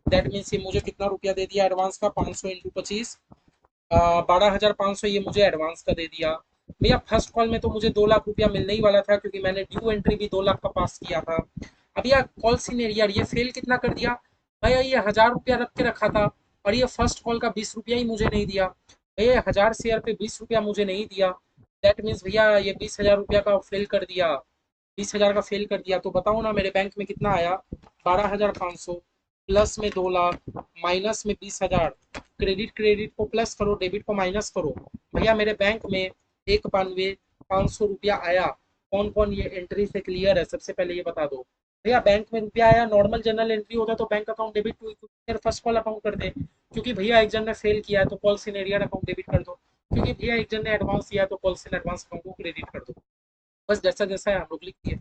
दैट मीन्स ये मुझे कितना रुपया दे दिया एडवांस का? 500 इंटू 25, 12,500 ये मुझे एडवांस का दे दिया। भैया फर्स्ट कॉल में तो मुझे 2 लाख रुपया मिलने ही वाला था, क्योंकि मैंने ड्यू एंट्री भी 2 लाख का पास किया था। अब यह कॉल सीनियर ये फेल कितना कर दिया? भैया ये 1,000 रुपया रख के रखा था, और ये फर्स्ट कॉल का 20 रुपया ही मुझे नहीं दिया। भैया 1000 शेयर पे 20 रुपया मुझे नहीं दिया, दैट मीन्स भैया ये 20,000 रुपया का फेल कर दिया, 20,000 का फेल कर दिया। तो बताओ ना मेरे बैंक में कितना आया, 12,500, प्लस में 2 लाख, माइनस में 20,000। क्रेडिट क्रेडिट को प्लस करो, डेबिट को माइनस करो। भैया मेरे बैंक में 1,92,500 रुपया आया। कौन कौन ये एंट्री से क्लियर है, सबसे पहले ये बता दो। भैया बैंक में रुपया आया, नॉर्मल जनरल एंट्री होता तो bank account debit to first call account कर दे। क्योंकि भैया एक जन ने फेल किया है तो call in arrear account debit कर दो। क्योंकि भैया एक जन ने एडवांस दिया है तो कॉल इन एडवांस अकाउंट को क्रेडिट कर दो। बस जैसा जैसा है हम लोग लिख दिए।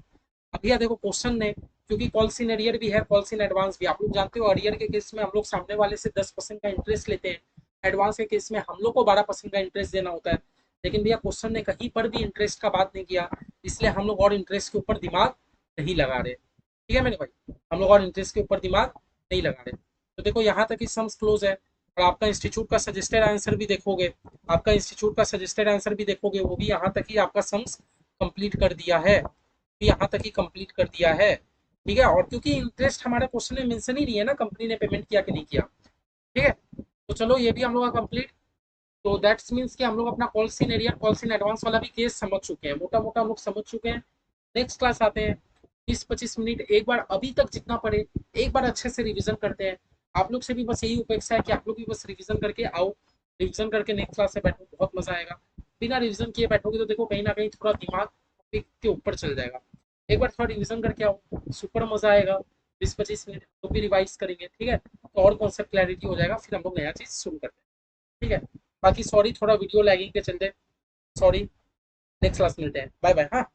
अब भैया देखो क्वेश्चन ने, क्योंकि कॉल्स इन अरियर भी है, कॉल्स इन एडवांस भी, आप लोग जानते हो अरियर के केस में हम लोग सामने वाले से 10% का इंटरेस्ट लेते हैं, एडवांस के केस में हम लोग को 12% का इंटरेस्ट देना होता है। लेकिन भैया क्वेश्चन ने कहीं पर भी इंटरेस्ट का बात नहीं किया, इसलिए हम लोग और इंटरेस्ट के ऊपर दिमाग नहीं लगा रहे। ठीक है मेरे भाई, हम लोग और इंटरेस्ट के ऊपर दिमाग नहीं लगा रहे। तो देखो यहाँ तक ही सम्स क्लोज है। और आपका इंस्टीट्यूट का सजेस्टेड आंसर भी देखोगे, आपका इंस्टीट्यूट का सजेस्टेड आंसर भी देखोगे, वो भी यहाँ तक ही आपका सम्स कंप्लीट कर दिया है, भी यहाँ तक ही कंप्लीट कर दिया है। ठीक है, और क्योंकि इंटरेस्ट हमारे क्वेश्चन में मेंशन ही नहीं है ना, कंपनी ने पेमेंट किया कि नहीं किया। ठीक है, तो चलो ये भी हम लोग का कंप्लीट। तो दैट्स मीन्स कि हम लोग अपना calls in area, calls in advance वाला भी केस समझ चुके हैं, मोटा मोटा हम लोग समझ चुके हैं। नेक्स्ट क्लास आते हैं, 20-25 मिनट एक बार अभी तक जितना पढ़े एक बार अच्छे से रिवीजन करते हैं। आप लोग से भी बस यही अपेक्षा है कि आप लोग भी बस रिवीजन करके आओ, रिवीजन करके नेक्स्ट क्लास में बैठो, बहुत मजा आएगा। बिना रिवीजन किए बैठोगे तो देखो कहीं ना कहीं थोड़ा दिमाग टॉपिक के ऊपर चल जाएगा। एक बार थोड़ा रिवीजन करके आओ, सुपर मजा आएगा। 20-25 मिनट तो भी रिवाइज करेंगे, ठीक है, तो और कॉन्सेप्ट क्लैरिटी हो जाएगा, फिर हम लोग नया चीज शुरू करते हैं। ठीक है, बाकी सॉरी थोड़ा वीडियो लैगिंग के चलते, सॉरी। नेक्स्ट क्लास मिलते हैं, बाय बाय। हाँ।